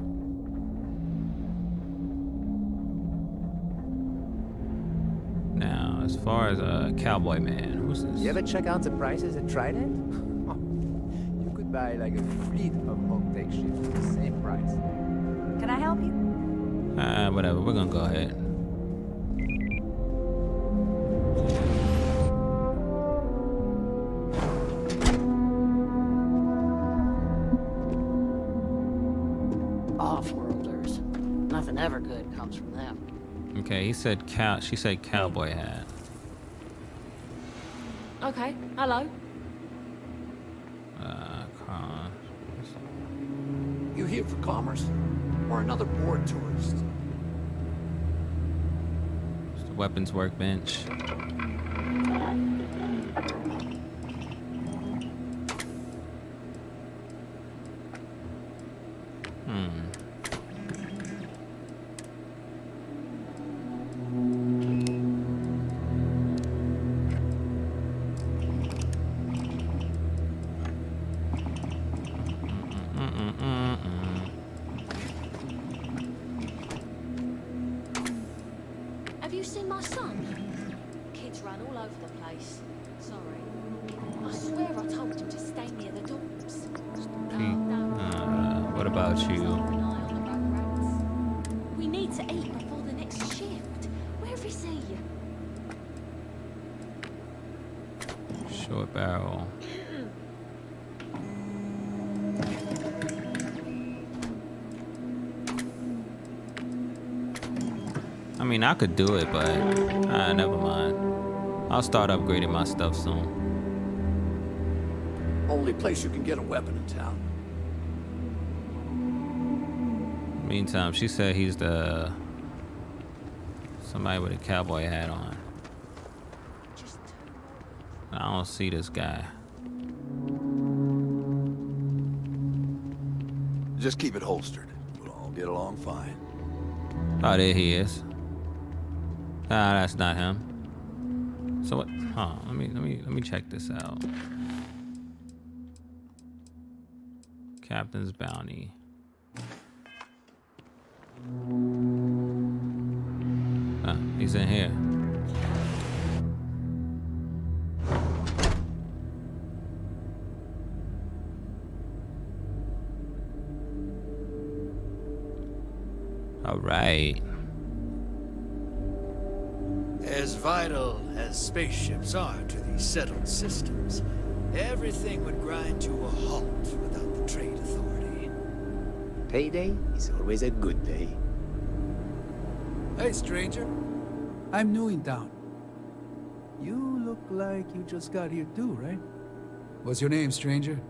Now, as far as a cowboy man, who's this? You ever check out the prices at Trident? You could buy like a fleet of Hope Tech ships for the same price. Can I help you? Whatever. We're gonna go ahead. Off-worlders. Nothing ever good comes from them. Okay, he said she said cowboy hat. Okay, hello. Con. You here for commerce? Or another bored tourist? It's the weapons workbench. Have you seen my son? Kids run all over the place. Sorry. I swear I told him to stay near the dorms. What about you? We need to eat before the next shift. Where is he? Short barrel. I mean, I could do it, but never mind. I'll start upgrading my stuff soon. Only place you can get a weapon in town. Meantime, she said he's the somebody with a cowboy hat on. I don't see this guy. Just keep it holstered. We'll all get along fine. Oh, there he is. Ah, that's not him. So what? Huh? Let me check this out. Captain's bounty. He's in here. All right. As vital as spaceships are to these settled systems, everything would grind to a halt without the trade authority. Payday is always a good day. Hey, stranger. I'm new in town. You look like you just got here too, right? What's your name, stranger?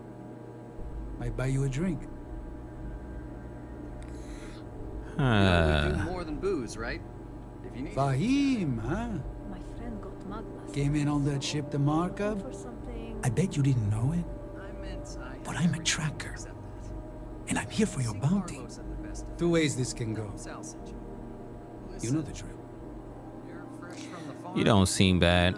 Might buy you a drink. We do more than booze, right? If you need Fahim, huh? My friend got mugged. Came in on that ship to Markup? I bet you didn't know it. But I'm a tracker. And I'm here for your bounty. Two ways this can go. You know the drill. You don't seem bad.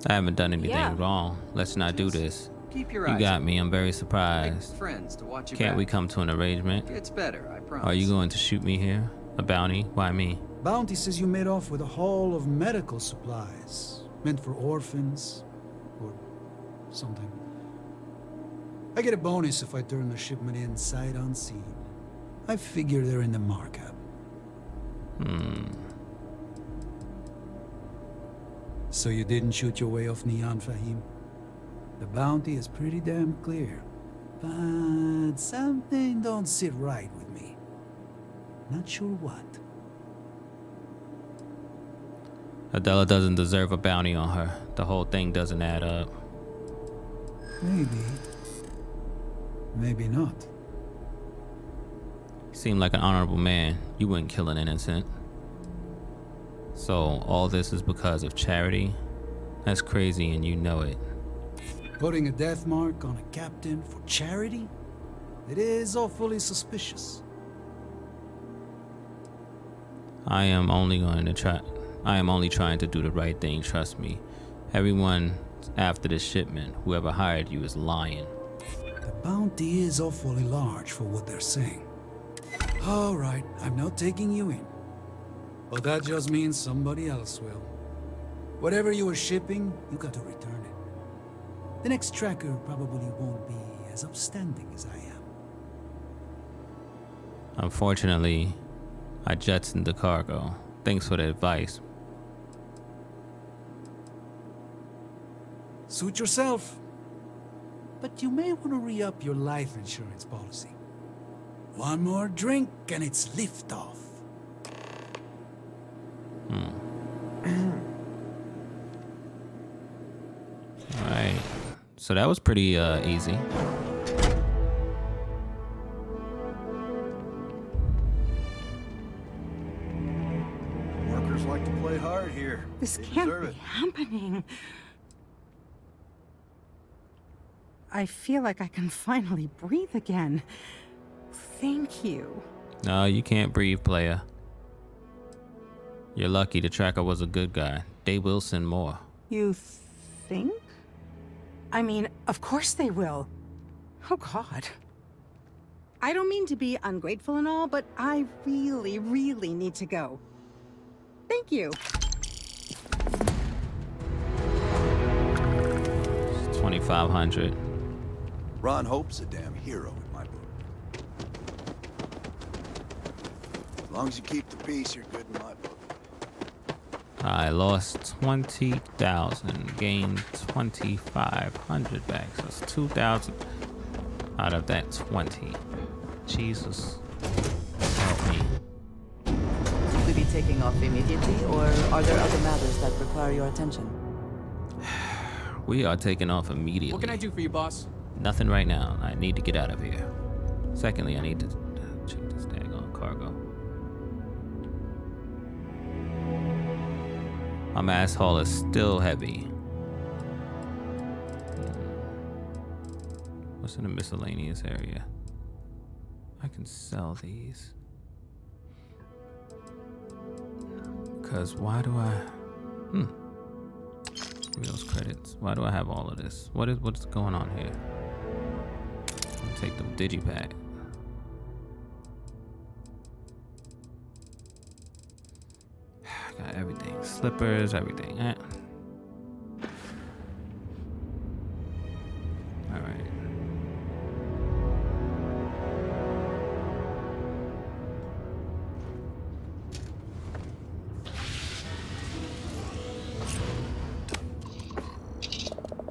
I haven't done anything wrong. Let's not do this. Keep your You eyes got open. me. I'm very surprised. Make friends to watch you Can't back. we come to an arrangement? It's better, I promise. Are you going to shoot me here? A bounty? Why me? Bounty says you made off with a haul of medical supplies. Meant for orphans. Or something. I get a bonus if I turn the shipment in sight unseen. I figure they're in the markup. So you didn't shoot your way off Neon, Fahim? The bounty is pretty damn clear. But something don't sit right with me. Not sure what. Adela doesn't deserve a bounty on her. The whole thing doesn't add up. Maybe. Maybe not. You seem like an honorable man. You wouldn't kill an innocent. So all this is because of charity? That's crazy and you know it. Putting a death mark on a captain for charity? It is awfully suspicious. I am only trying to do the right thing, trust me. Everyone after the shipment, whoever hired you is lying. The bounty is awfully large for what they're saying. All right, I'm not taking you in. But that just means somebody else will. Whatever you were shipping, you got to return it. The next tracker probably won't be as upstanding as I am. Unfortunately, I jettisoned the cargo. Thanks for the advice. Suit yourself. But you may want to re-up your life insurance policy. One more drink and it's liftoff. Alright. So that was pretty easy. Workers like to play hard here. This They can't deserve be it. happening. I feel like I can finally breathe again. Thank you. No, you can't breathe, player. You're lucky the tracker was a good guy. They will send more. You think? I mean, of course they will. Oh, God. I don't mean to be ungrateful and all, but I really, really need to go. Thank you. 2,500. Ron Hope's a damn hero in my book. As long as you keep the peace, you're good in my book. I lost 20,000, gained 2,500 back. So it's 2,000 out of that 20. Jesus, help me. Will we be taking off immediately, or are there other matters that require your attention? We are taking off immediately. What can I do for you, boss? Nothing right now. I need to get out of here. Secondly, I need to check this daggone cargo. My mass haul is still heavy. What's in the miscellaneous area? I can sell these. Because why do I... Give me those credits. Why do I have all of this? What's going on here? I'll take them digipack. Got everything. Slippers, everything. Alright.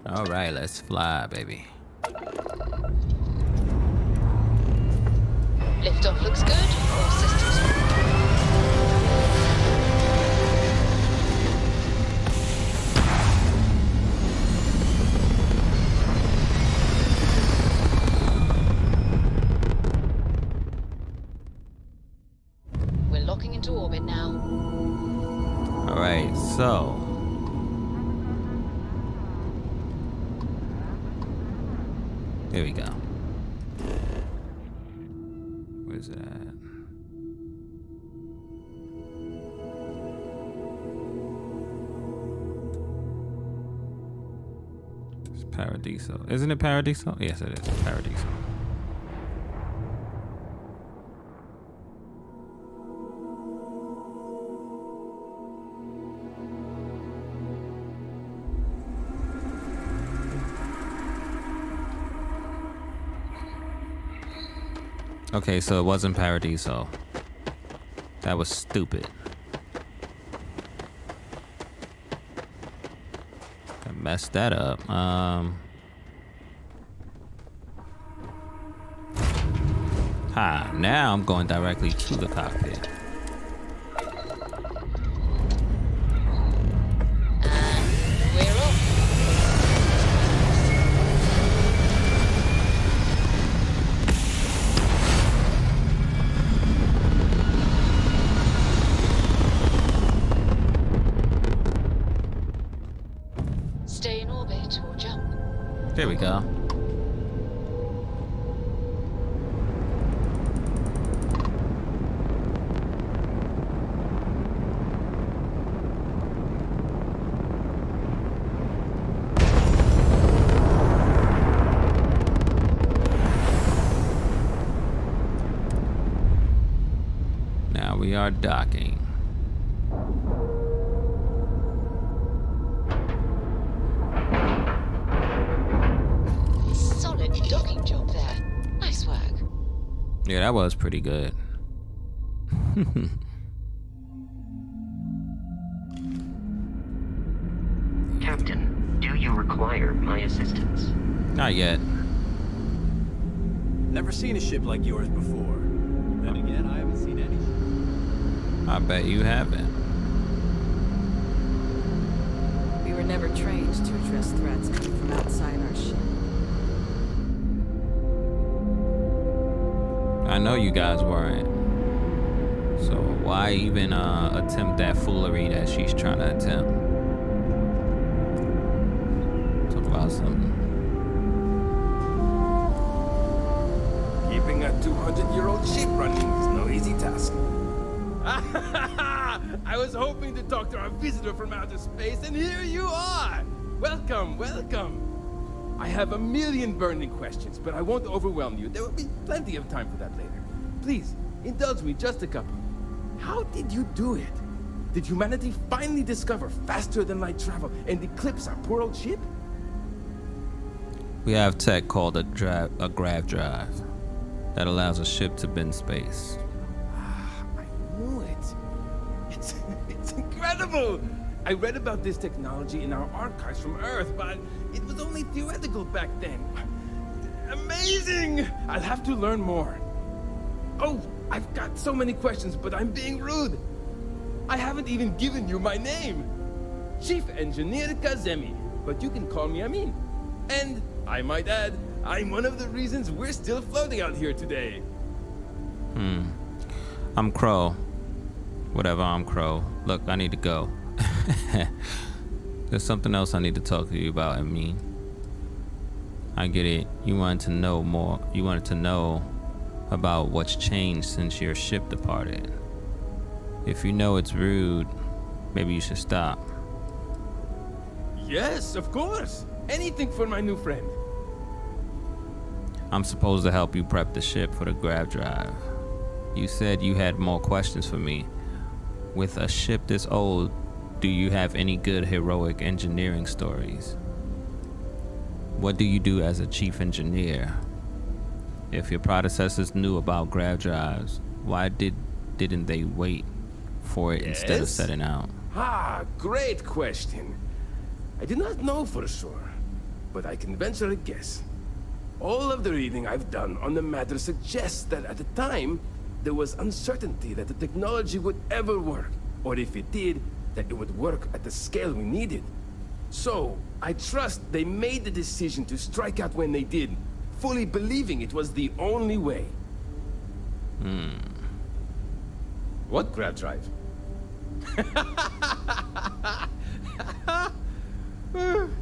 Alright, let's fly, baby. Liftoff looks good. All systems. We're locking into orbit now. Alright, so here we go. Where's it at? It's Paradiso. Isn't it Paradiso? Yes, it is. Paradiso. Okay, so it wasn't Paradiso. That was stupid. I messed that up. Now I'm going directly to the cockpit. We're off. Stay in orbit or jump. There we go. Now we are docking. Solid docking job there. Nice work. Yeah, that was pretty good. Captain, do you require my assistance? Not yet. Never seen a ship like yours before. Then again, I haven't seen any. I bet you haven't. We were never trained There's 2 address threats coming from outside our ship. I know you guys weren't. So why even attempt that foolery that she's trying to attempt? Talk about something. Keeping a 200-year-old ship running is no easy task. I was hoping to talk to our visitor from outer space, and here you are! Welcome, welcome! I have a million burning questions, but I won't overwhelm you. There will be plenty of time for that later. Please, indulge me just a couple. How did you do it? Did humanity finally discover faster-than-light travel and eclipse our poor old ship? We have tech called a grav drive that allows a ship to bend space. I knew it. It's incredible! I read about this technology in our archives from Earth, but it was only theoretical back then. Amazing! I'll have to learn more. Oh, I've got so many questions, but I'm being rude. I haven't even given you my name. Chief Engineer Kazemi, but you can call me Amin. And, I might add, I'm one of the reasons we're still floating out here today. I'm Crow. Whatever, I'm Crow. Look, I need to go. There's something else I need to talk to you about, Amin. I get it. You wanted to know more. You wanted to know about what's changed since your ship departed. If you know it's rude, maybe you should stop. Yes, of course. Anything for my new friend. I'm supposed to help you prep the ship for the grav drive. You said you had more questions for me. With a ship this old, do you have any good heroic engineering stories? What do you do as a chief engineer? If your predecessors knew about grav drives, why didn't they wait for it instead of setting out? Great question. I do not know for sure, but I can venture a guess. All of the reading I've done on the matter suggests that at the time, there was uncertainty that the technology would ever work, or if it did, that it would work at the scale we needed. So, I trust they made the decision to strike out when they did, fully believing it was the only way. What grav drive?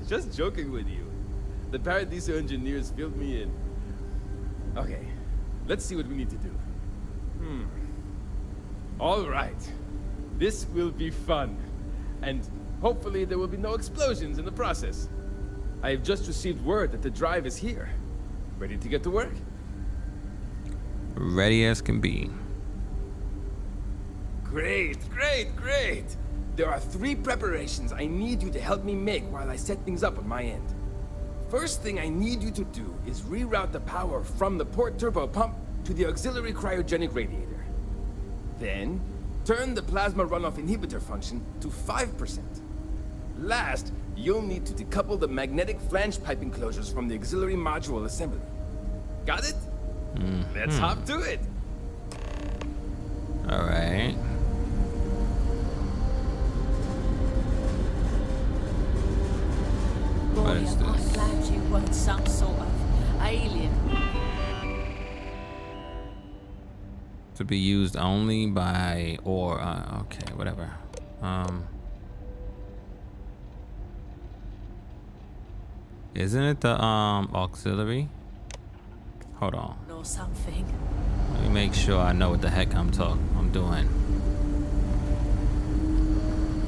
Just joking with you. The Paradiso engineers filled me in. Okay, let's see what we need to do. All right. This will be fun. And hopefully there will be no explosions in the process. I have just received word that the drive is here. Ready to get to work? Ready as can be. Great. There are 3 preparations I need you to help me make while I set things up on my end. First thing I need you to do is reroute the power from the port turbo pump to the auxiliary cryogenic radiator. Then, turn the plasma runoff inhibitor function to 5%. Last, you'll need to decouple the magnetic flange pipe enclosures from the auxiliary module assembly. Got it? Let's hop to it. All right. What is I'm this? glad you weren't some sort of alien. To be used only by okay, whatever. Isn't it the auxiliary? Hold on. Or something. Let me make sure I know what the heck I'm doing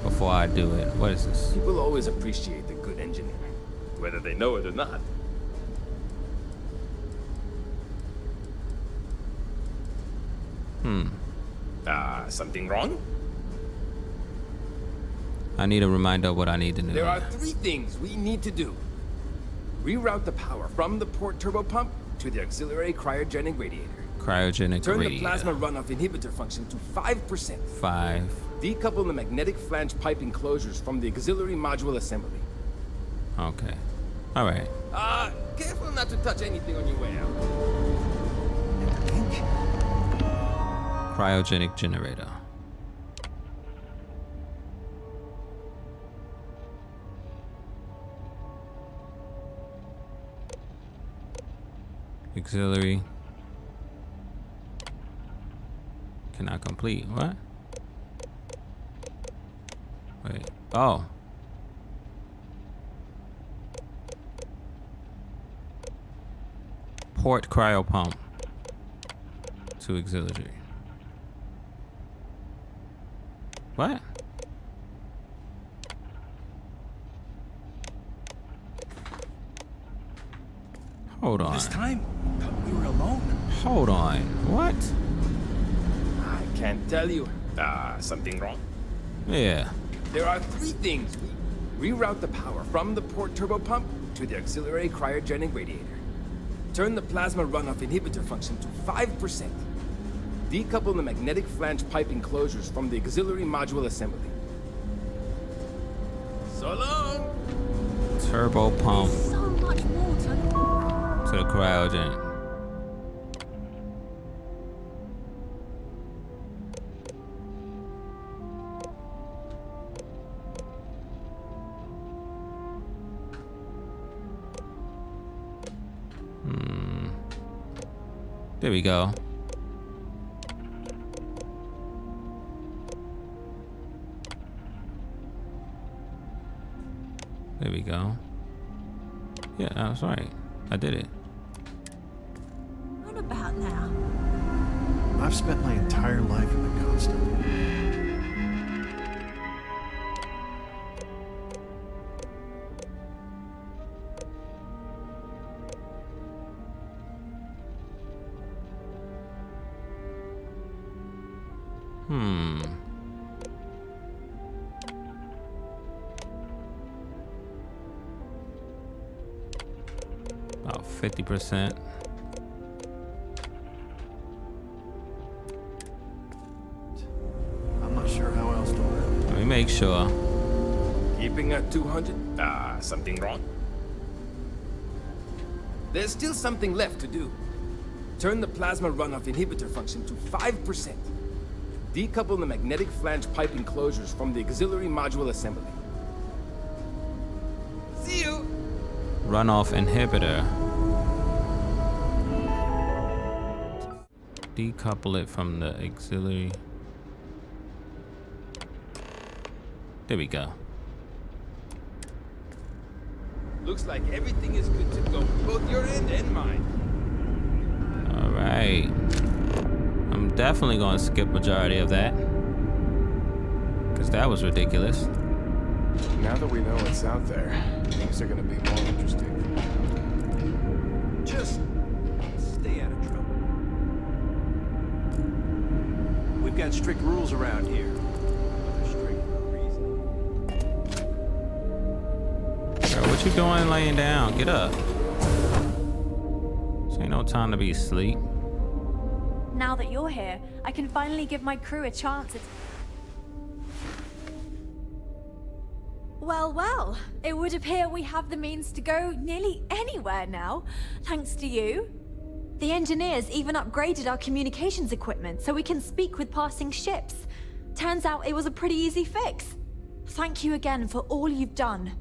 before I do it. What is this? People always appreciate the good engineer, whether they know it or not. Something wrong? I need a reminder of what I need to do. There are 3 things we need to do. Reroute the power from the port turbo pump to the auxiliary cryogenic radiator. Cryogenic Turn radiator. the plasma runoff inhibitor function to 5%. 5. Decouple the magnetic flange pipe enclosures from the auxiliary module assembly. Okay. All right. Careful not to touch anything on your way out. Cryogenic generator. Auxiliary. Cannot complete. What? Wait. Oh. Port cryo pump to auxiliary. What? Hold on. This time, we were alone. Hold on. What? I can't tell you. Something wrong? Yeah. There are three things. We reroute the power from the port turbo pump to the auxiliary cryogenic radiator. Turn the plasma runoff inhibitor function to 5%. Decouple the magnetic flange pipe enclosures from the auxiliary module assembly. So long! Turbo pump So much water. to the cryogen. There we go. There we go. Yeah, that's right. I did it. What about now? I've spent my entire life in the constant. About 50%. I'm not sure how else to live. Let me make sure. Keeping at 200? Something wrong? There's still something left to do. Turn the plasma runoff inhibitor function to 5%. Decouple the magnetic flange pipe enclosures from the auxiliary module assembly. See you! Runoff inhibitor. Decouple it from the auxiliary. There we go. Looks like everything is good to go, both your end and mine. All right. I'm definitely going to skip majority of that, because that was ridiculous. Now that we know what's out there, things are going to be more interesting. Just stay out of trouble. We've got strict rules around here. They're strict for a reason. Girl, what you doing laying down? Get up. This ain't no time to be asleep. Now that you're here, I can finally give my crew a chance at... Well, well, it would appear we have the means to go nearly anywhere now, thanks to you. The engineers even upgraded our communications equipment so we can speak with passing ships. Turns out it was a pretty easy fix. Thank you again for all you've done.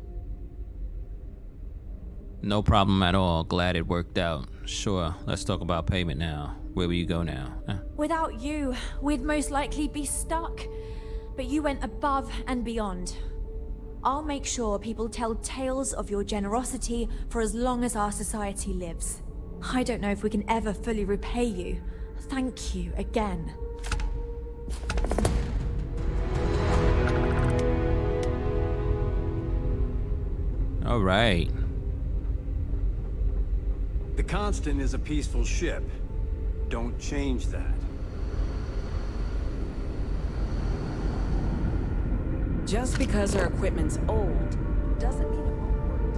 No problem at all. Glad it worked out. Sure, let's talk about payment now. Where will you go now? Without you, we'd most likely be stuck. But you went above and beyond. I'll make sure people tell tales of your generosity for as long as our society lives. I don't know if we can ever fully repay you. Thank you again. All right. The Constant is a peaceful ship. Don't change that. Just because our equipment's old doesn't mean it won't work.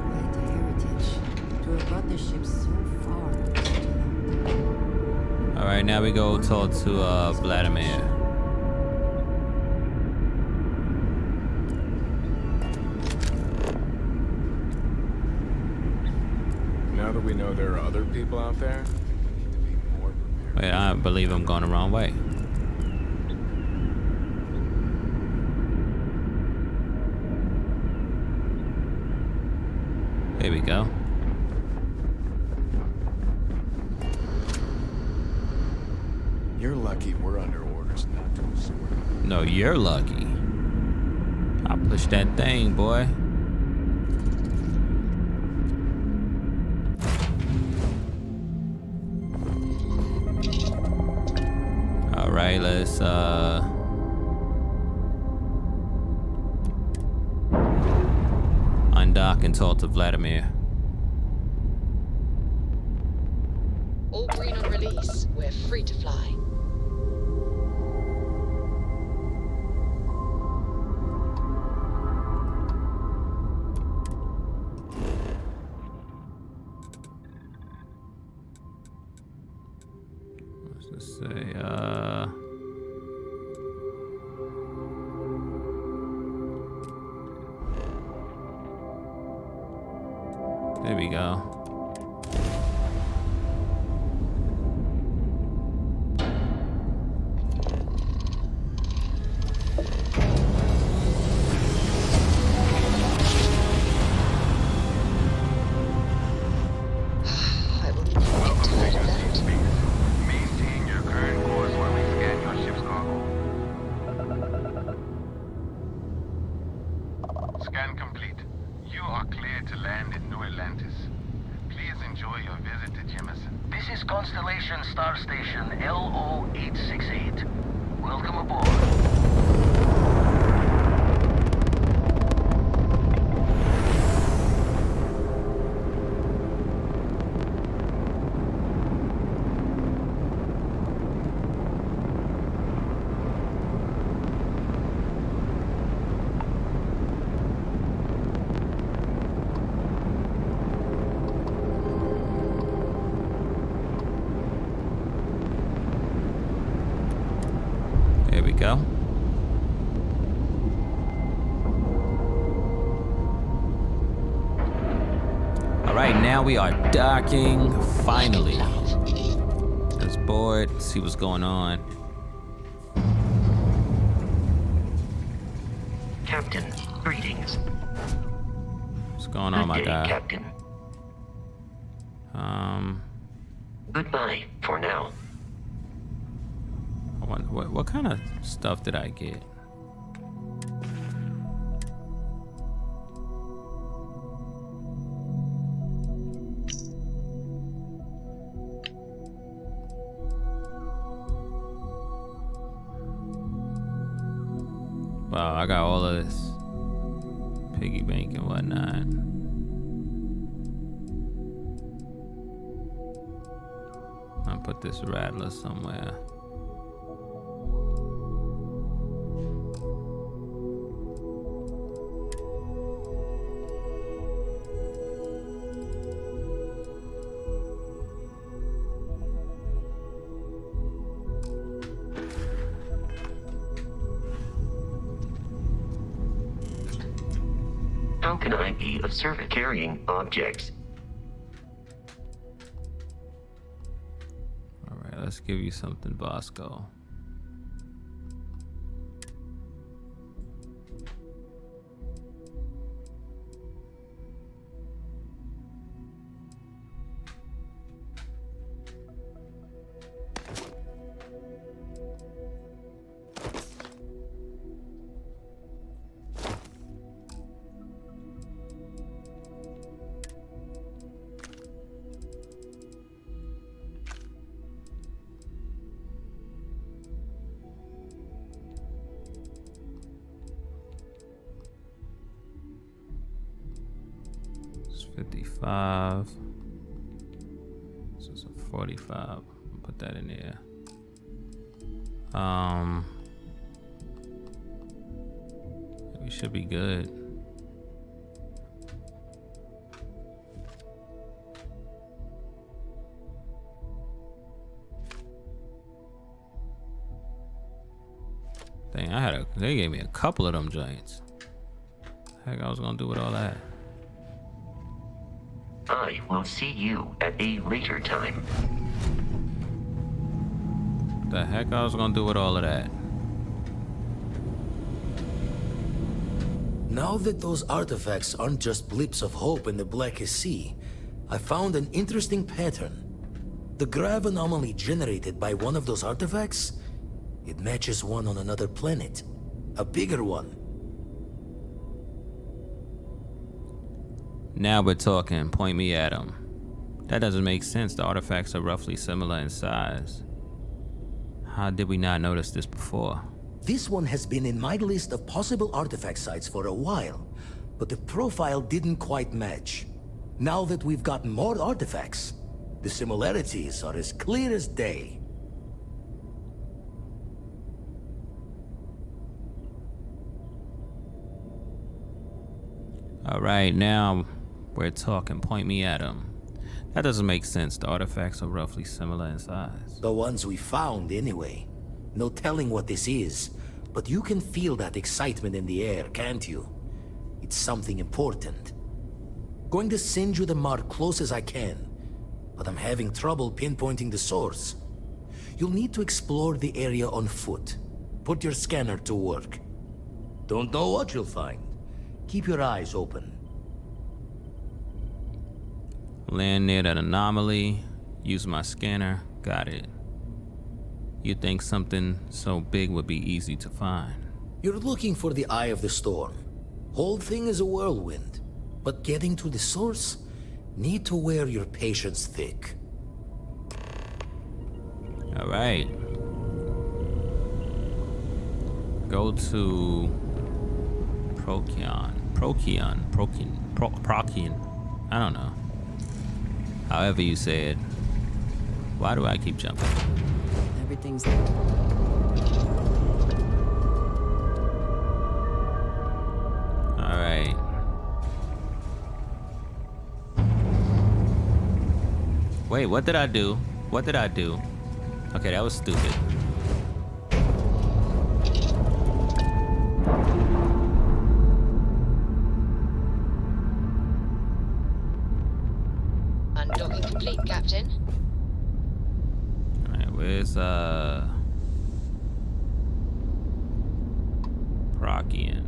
Quite a heritage to have brought the ship so far. All right, now we go talk to Vladimir. Now that we know there are other people out there, we need to be more prepared. Wait, I believe I'm going the wrong way. There we go. You're lucky we're under orders not to resort. No, you're lucky. I pushed that thing, boy. All right, let's undock and talk to Vladimir. All green on release. We're free to fly. What's this say? There we go. Scan complete. You are clear to land in New Atlantis. Please enjoy your visit to Jemison. This is Constellation Star Station LO868. Welcome aboard. There we go. All right, now we are docking, finally. Let's board, see what's going on. Captain, greetings. What's going on, my Good day, guy? Captain. Goodbye for now. What kind of stuff did I get? Wow, I got all of this piggy bank and whatnot. I'll put this rattler somewhere. How can I be of service carrying objects? All right, let's give you something, Bosco. It's 55. This is a 45. I'll put that in there. We should be good. Dang, they gave me a couple of them giants. Heck, I was gonna do with all that. I will see you at a later time. The heck I was gonna do with all of that? Now that those artifacts aren't just blips of hope in the blackest sea, I found an interesting pattern. The grav anomaly generated by one of those artifacts, it matches one on another planet. A bigger one. Now we're talking. Point me at them. That doesn't make sense. The artifacts are roughly similar in size. How did we not notice this before? This one has been in my list of possible artifact sites for a while, but the profile didn't quite match. Now that we've gotten more artifacts, the similarities are as clear as day. All right, now we're talking. Point me at them. That doesn't make sense. The artifacts are roughly similar in size. The ones we found, anyway. No telling what this is, but you can feel that excitement in the air, can't you? It's something important. Going to send you the mark close as I can, but I'm having trouble pinpointing the source. You'll need to explore the area on foot. Put your scanner to work. Don't know what you'll find. Keep your eyes open. Land near that anomaly. Use my scanner. Got it. You think something so big would be easy to find? You're looking for the eye of the storm. Whole thing is a whirlwind. But getting to the source, need to wear your patience thick. All right. Go to Procyon. I don't know. However you say it. Why do I keep jumping? Everything's... Alright. Wait, what did I do? What did I do? Okay, that was stupid. Undocking complete, Captain. Alright, where's Procyon?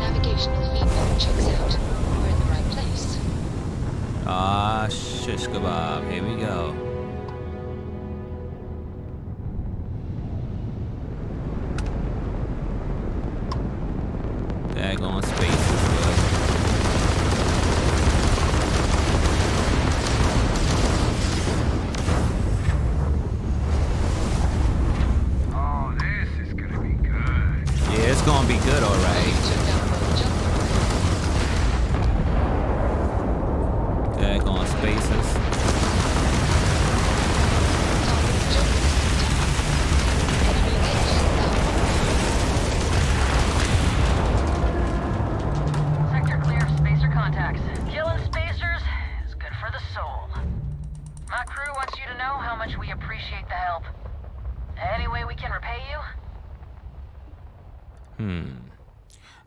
Navigational feedback checks out. We're in the right place. Ah, shish kebab. Here we go. Daggone space is good. Oh, this is gonna be good. Yeah, it's gonna be good, alright. Daggone spaces. Sector clear of spacer contacts. Killing spacers is good for the soul. My crew wants you to know how much we appreciate the help. Any way we can repay you?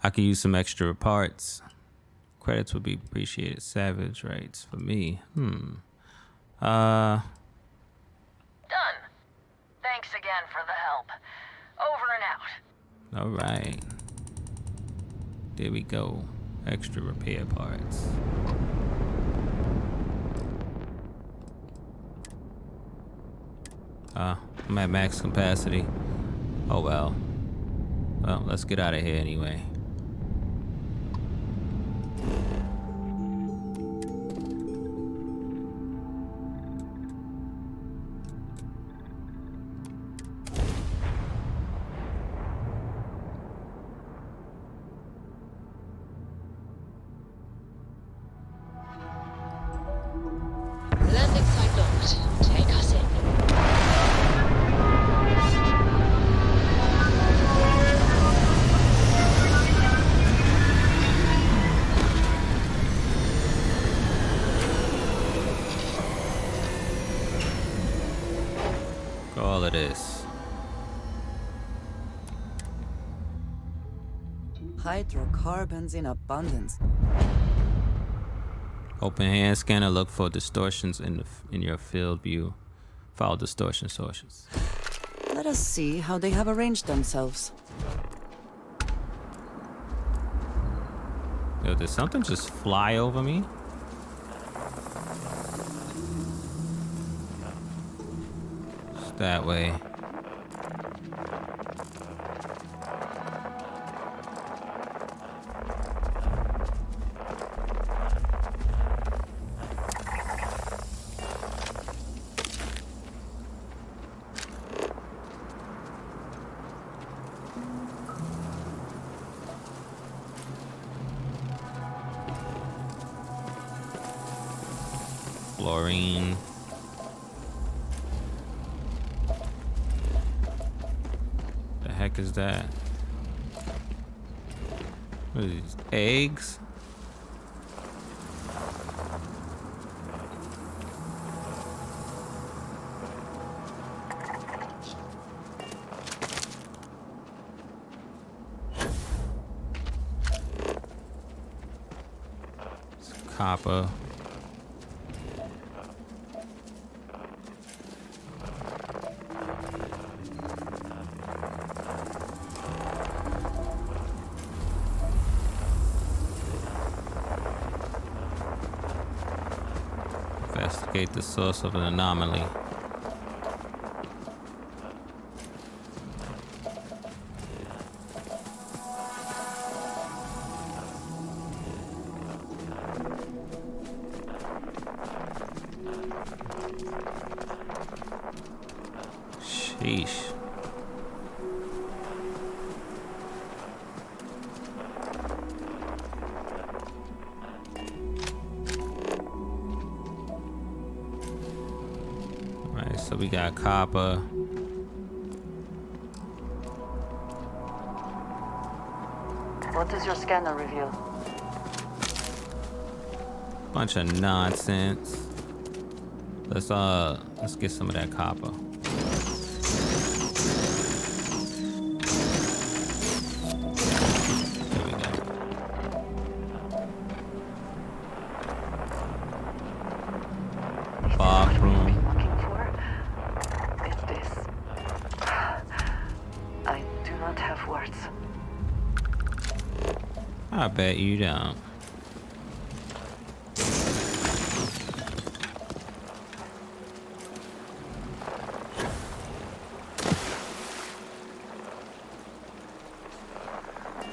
I could use some extra parts. Credits would be appreciated. Savage rights for me. Done. Thanks again for the help. Over and out. All right. There we go. Extra repair parts. I'm at max capacity. Oh well. Well, let's get out of here anyway. Landing site locked. Take us in. All of this. Hydrocarbons in abundance. Open hand scanner. Look for distortions in your field view. Follow distortion sources. Let us see how they have arranged themselves. Yo, did something just fly over me? It's that way. Fluorine. The heck is that? What are these? Eggs? It's copper. Investigate the source of an anomaly. Sheesh. So we got copper. What does your scanner reveal? Bunch of nonsense. Let's get some of that copper. There we go. Bathroom. I bet you don't.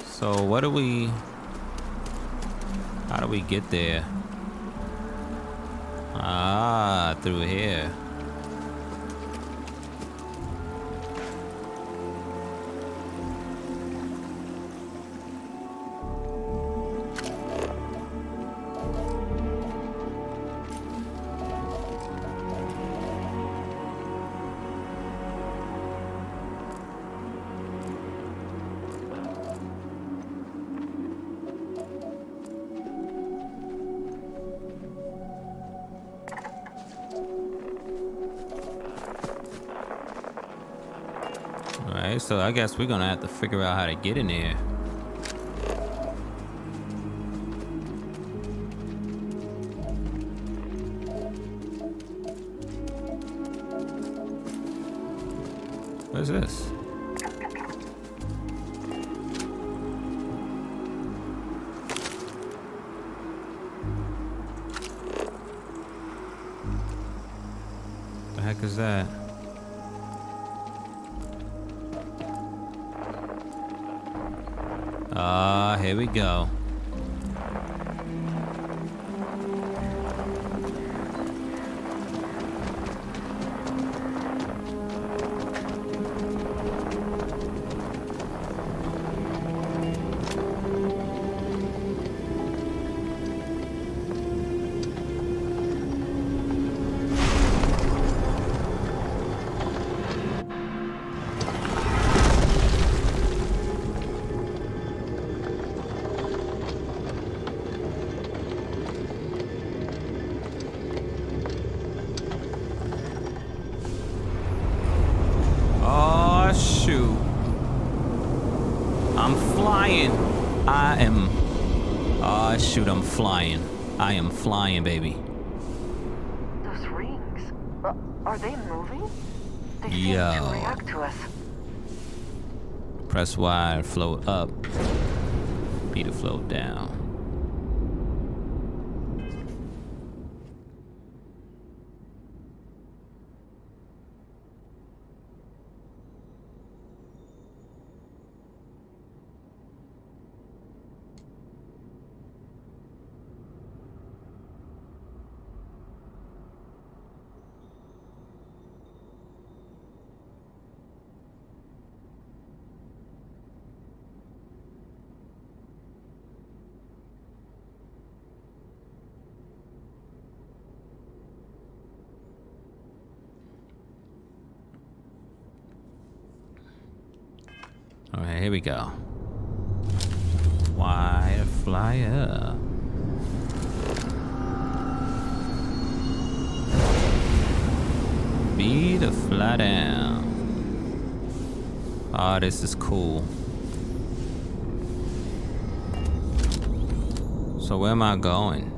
So how do we get there? Ah, through here. Alright, so I guess we're gonna have to figure out how to get in there. What is this? The heck is that? Here we go. Shoot, I'm flying. I am flying, baby. Those rings. Are they moving? They seem to react to us. Press Y, float up. B to float down. Alright, here we go. Y to fly up. B to fly down. Oh, this is cool. So where am I going?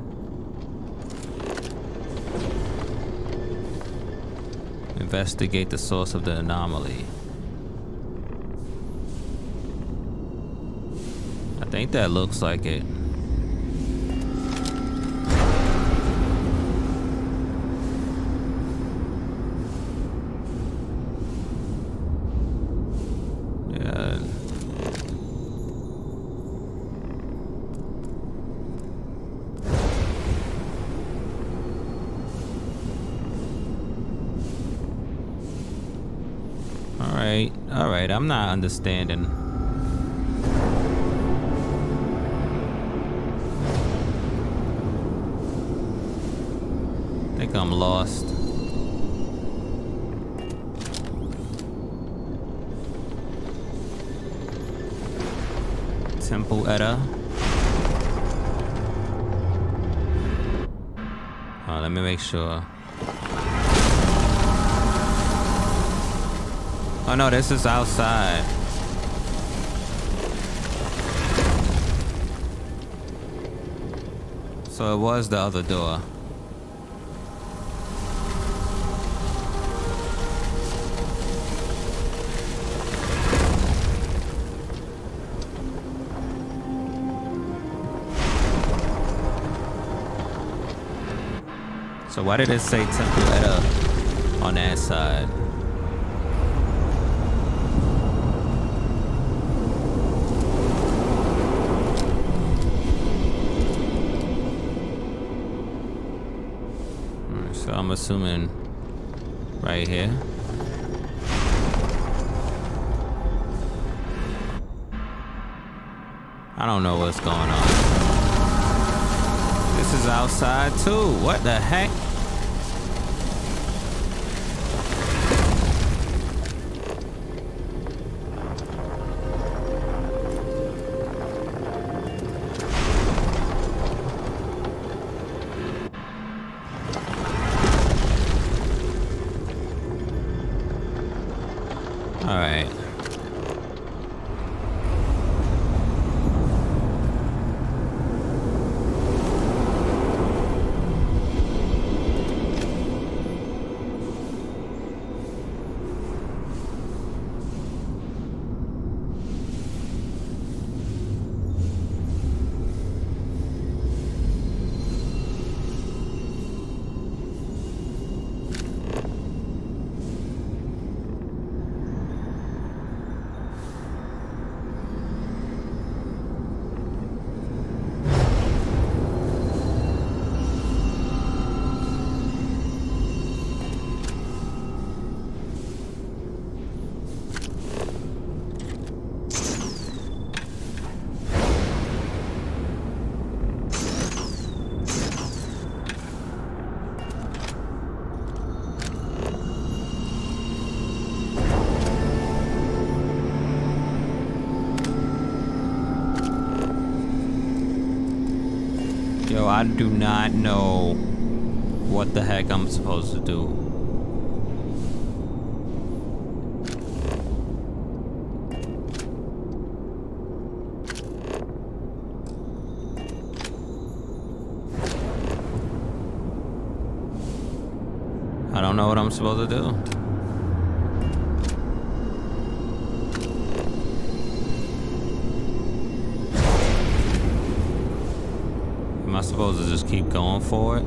Investigate the source of the anomaly. I think that looks like it. Yeah. All right, I'm not understanding. I think I'm lost. Temple Etta. Oh, let me make sure. Oh no, this is outside. So it was the other door. So why did it say Temple Etta on that side? Alright, so I'm assuming right here. I don't know what's going on. This is outside too. What the heck? All right. Yo, I do not know what the heck I'm supposed to do. I don't know what I'm supposed to do. Am I supposed to just keep going for it?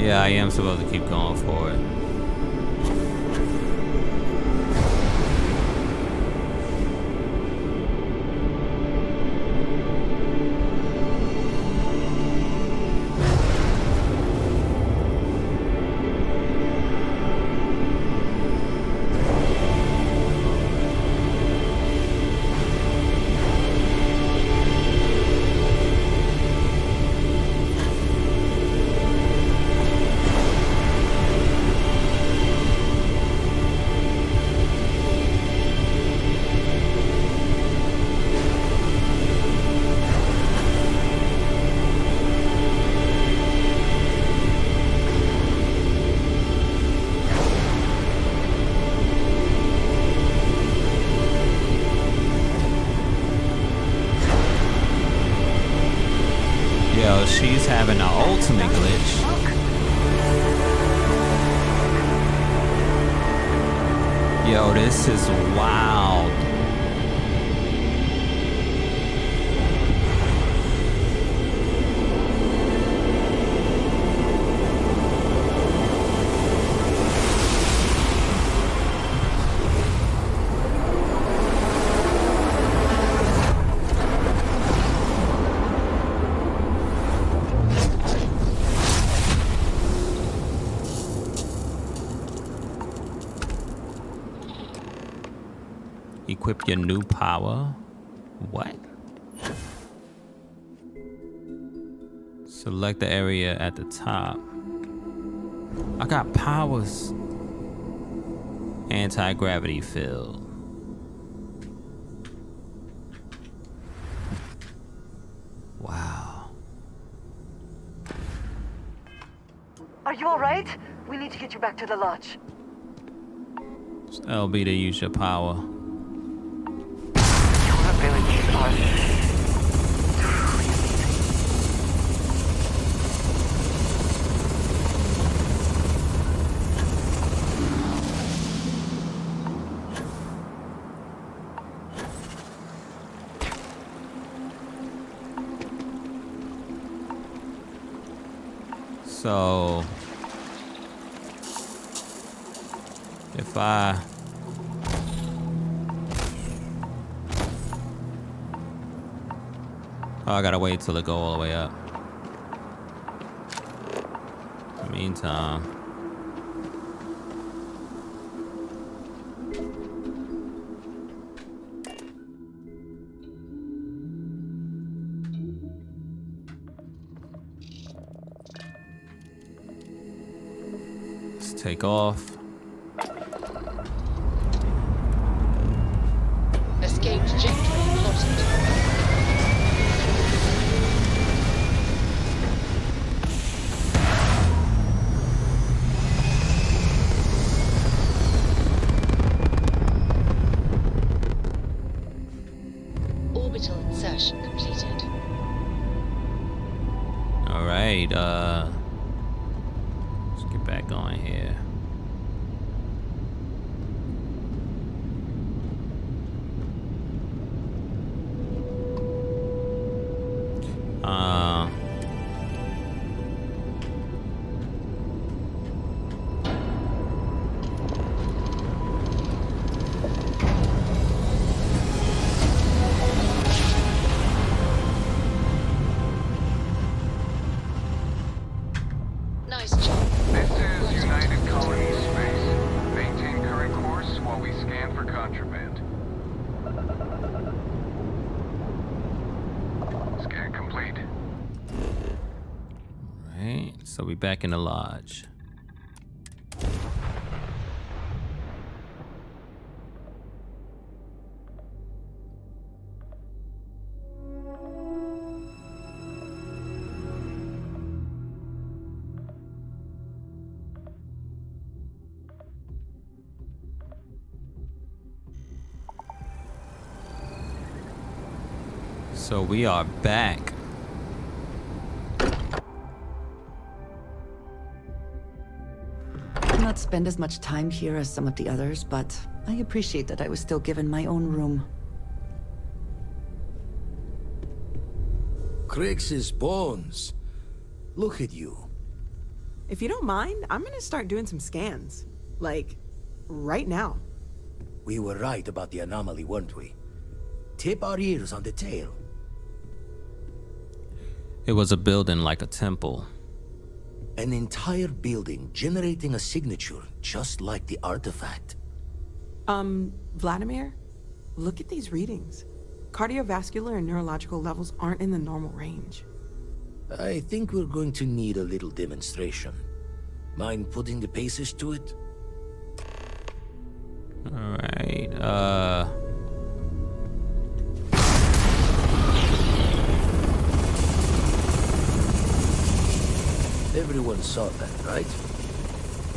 Yeah, I am supposed to keep going for it. Yo, she's having the ultimate glitch. Yo, this is wild. Equip your new power. What? Select the area at the top. I got powers. Anti-gravity field. Wow. Are you all right? We need to get you back to the lodge. It's LB to use your power. So if I I gotta wait till it go all the way up. In the meantime, let's take off. Escape trajectory plotted. Orbital insertion completed. All right, let's get back on here. Nice job. This is United Colony Space. Maintain current course while we scan for contraband. Scan complete. Right, so we back in the lodge. So we are back. I'll not spend as much time here as some of the others, but I appreciate that I was still given my own room. Crix's bones. Look at you. If you don't mind, I'm gonna start doing some scans. Like, right now. We were right about the anomaly, weren't we? Tip our ears on the tale. It was a building like a temple. An entire building generating a signature just like the artifact. Vladimir, look at these readings. Cardiovascular and neurological levels aren't in the normal range. I think we're going to need a little demonstration. Mind putting the paces to it? Alright, Everyone saw that, right?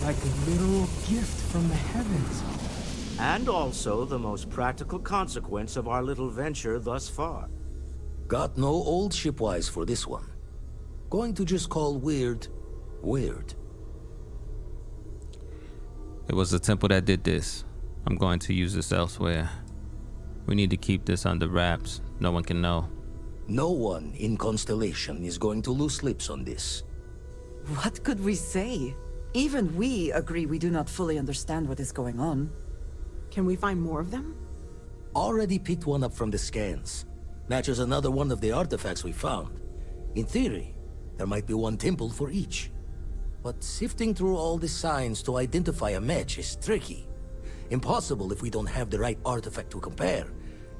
Like a literal gift from the heavens. And also the most practical consequence of our little venture thus far. Got no old shipwise for this one. Going to just call weird, weird. it was the temple that did this. I'm going to use this elsewhere. We need to keep this under wraps. No one can know. No one in Constellation is going to lose lips on this. What could we say? Even we agree we do not fully understand what is going on. Can we find more of them? Already picked one up from the scans. Matches another one of the artifacts we found. In theory, there might be one temple for each. But sifting through all the signs to identify a match is tricky. Impossible if we don't have the right artifact to compare.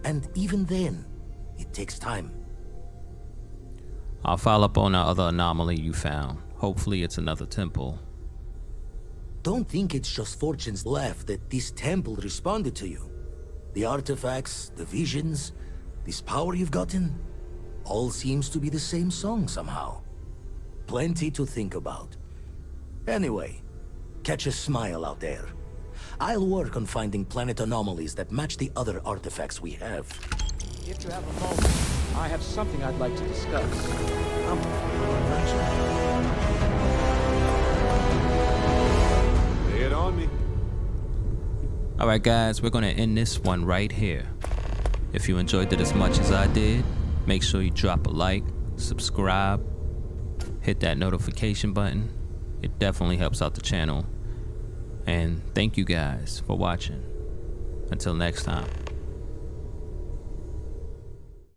And even then, it takes time. I'll follow up on the other anomaly you found. Hopefully it's another temple. Don't think it's just Fortune's laugh that this temple responded to you. The artifacts, the visions, this power you've gotten, all seems to be the same song somehow. Plenty to think about. Anyway, catch a smile out there. I'll work on finding planet anomalies that match the other artifacts we have. If you have a moment, I have something I'd like to discuss. Lay it on me. Alright guys, we're going to end this one right here. If you enjoyed it as much as I did, make sure you drop a like, subscribe, hit that notification button. It definitely helps out the channel. And thank you guys for watching. Until next time.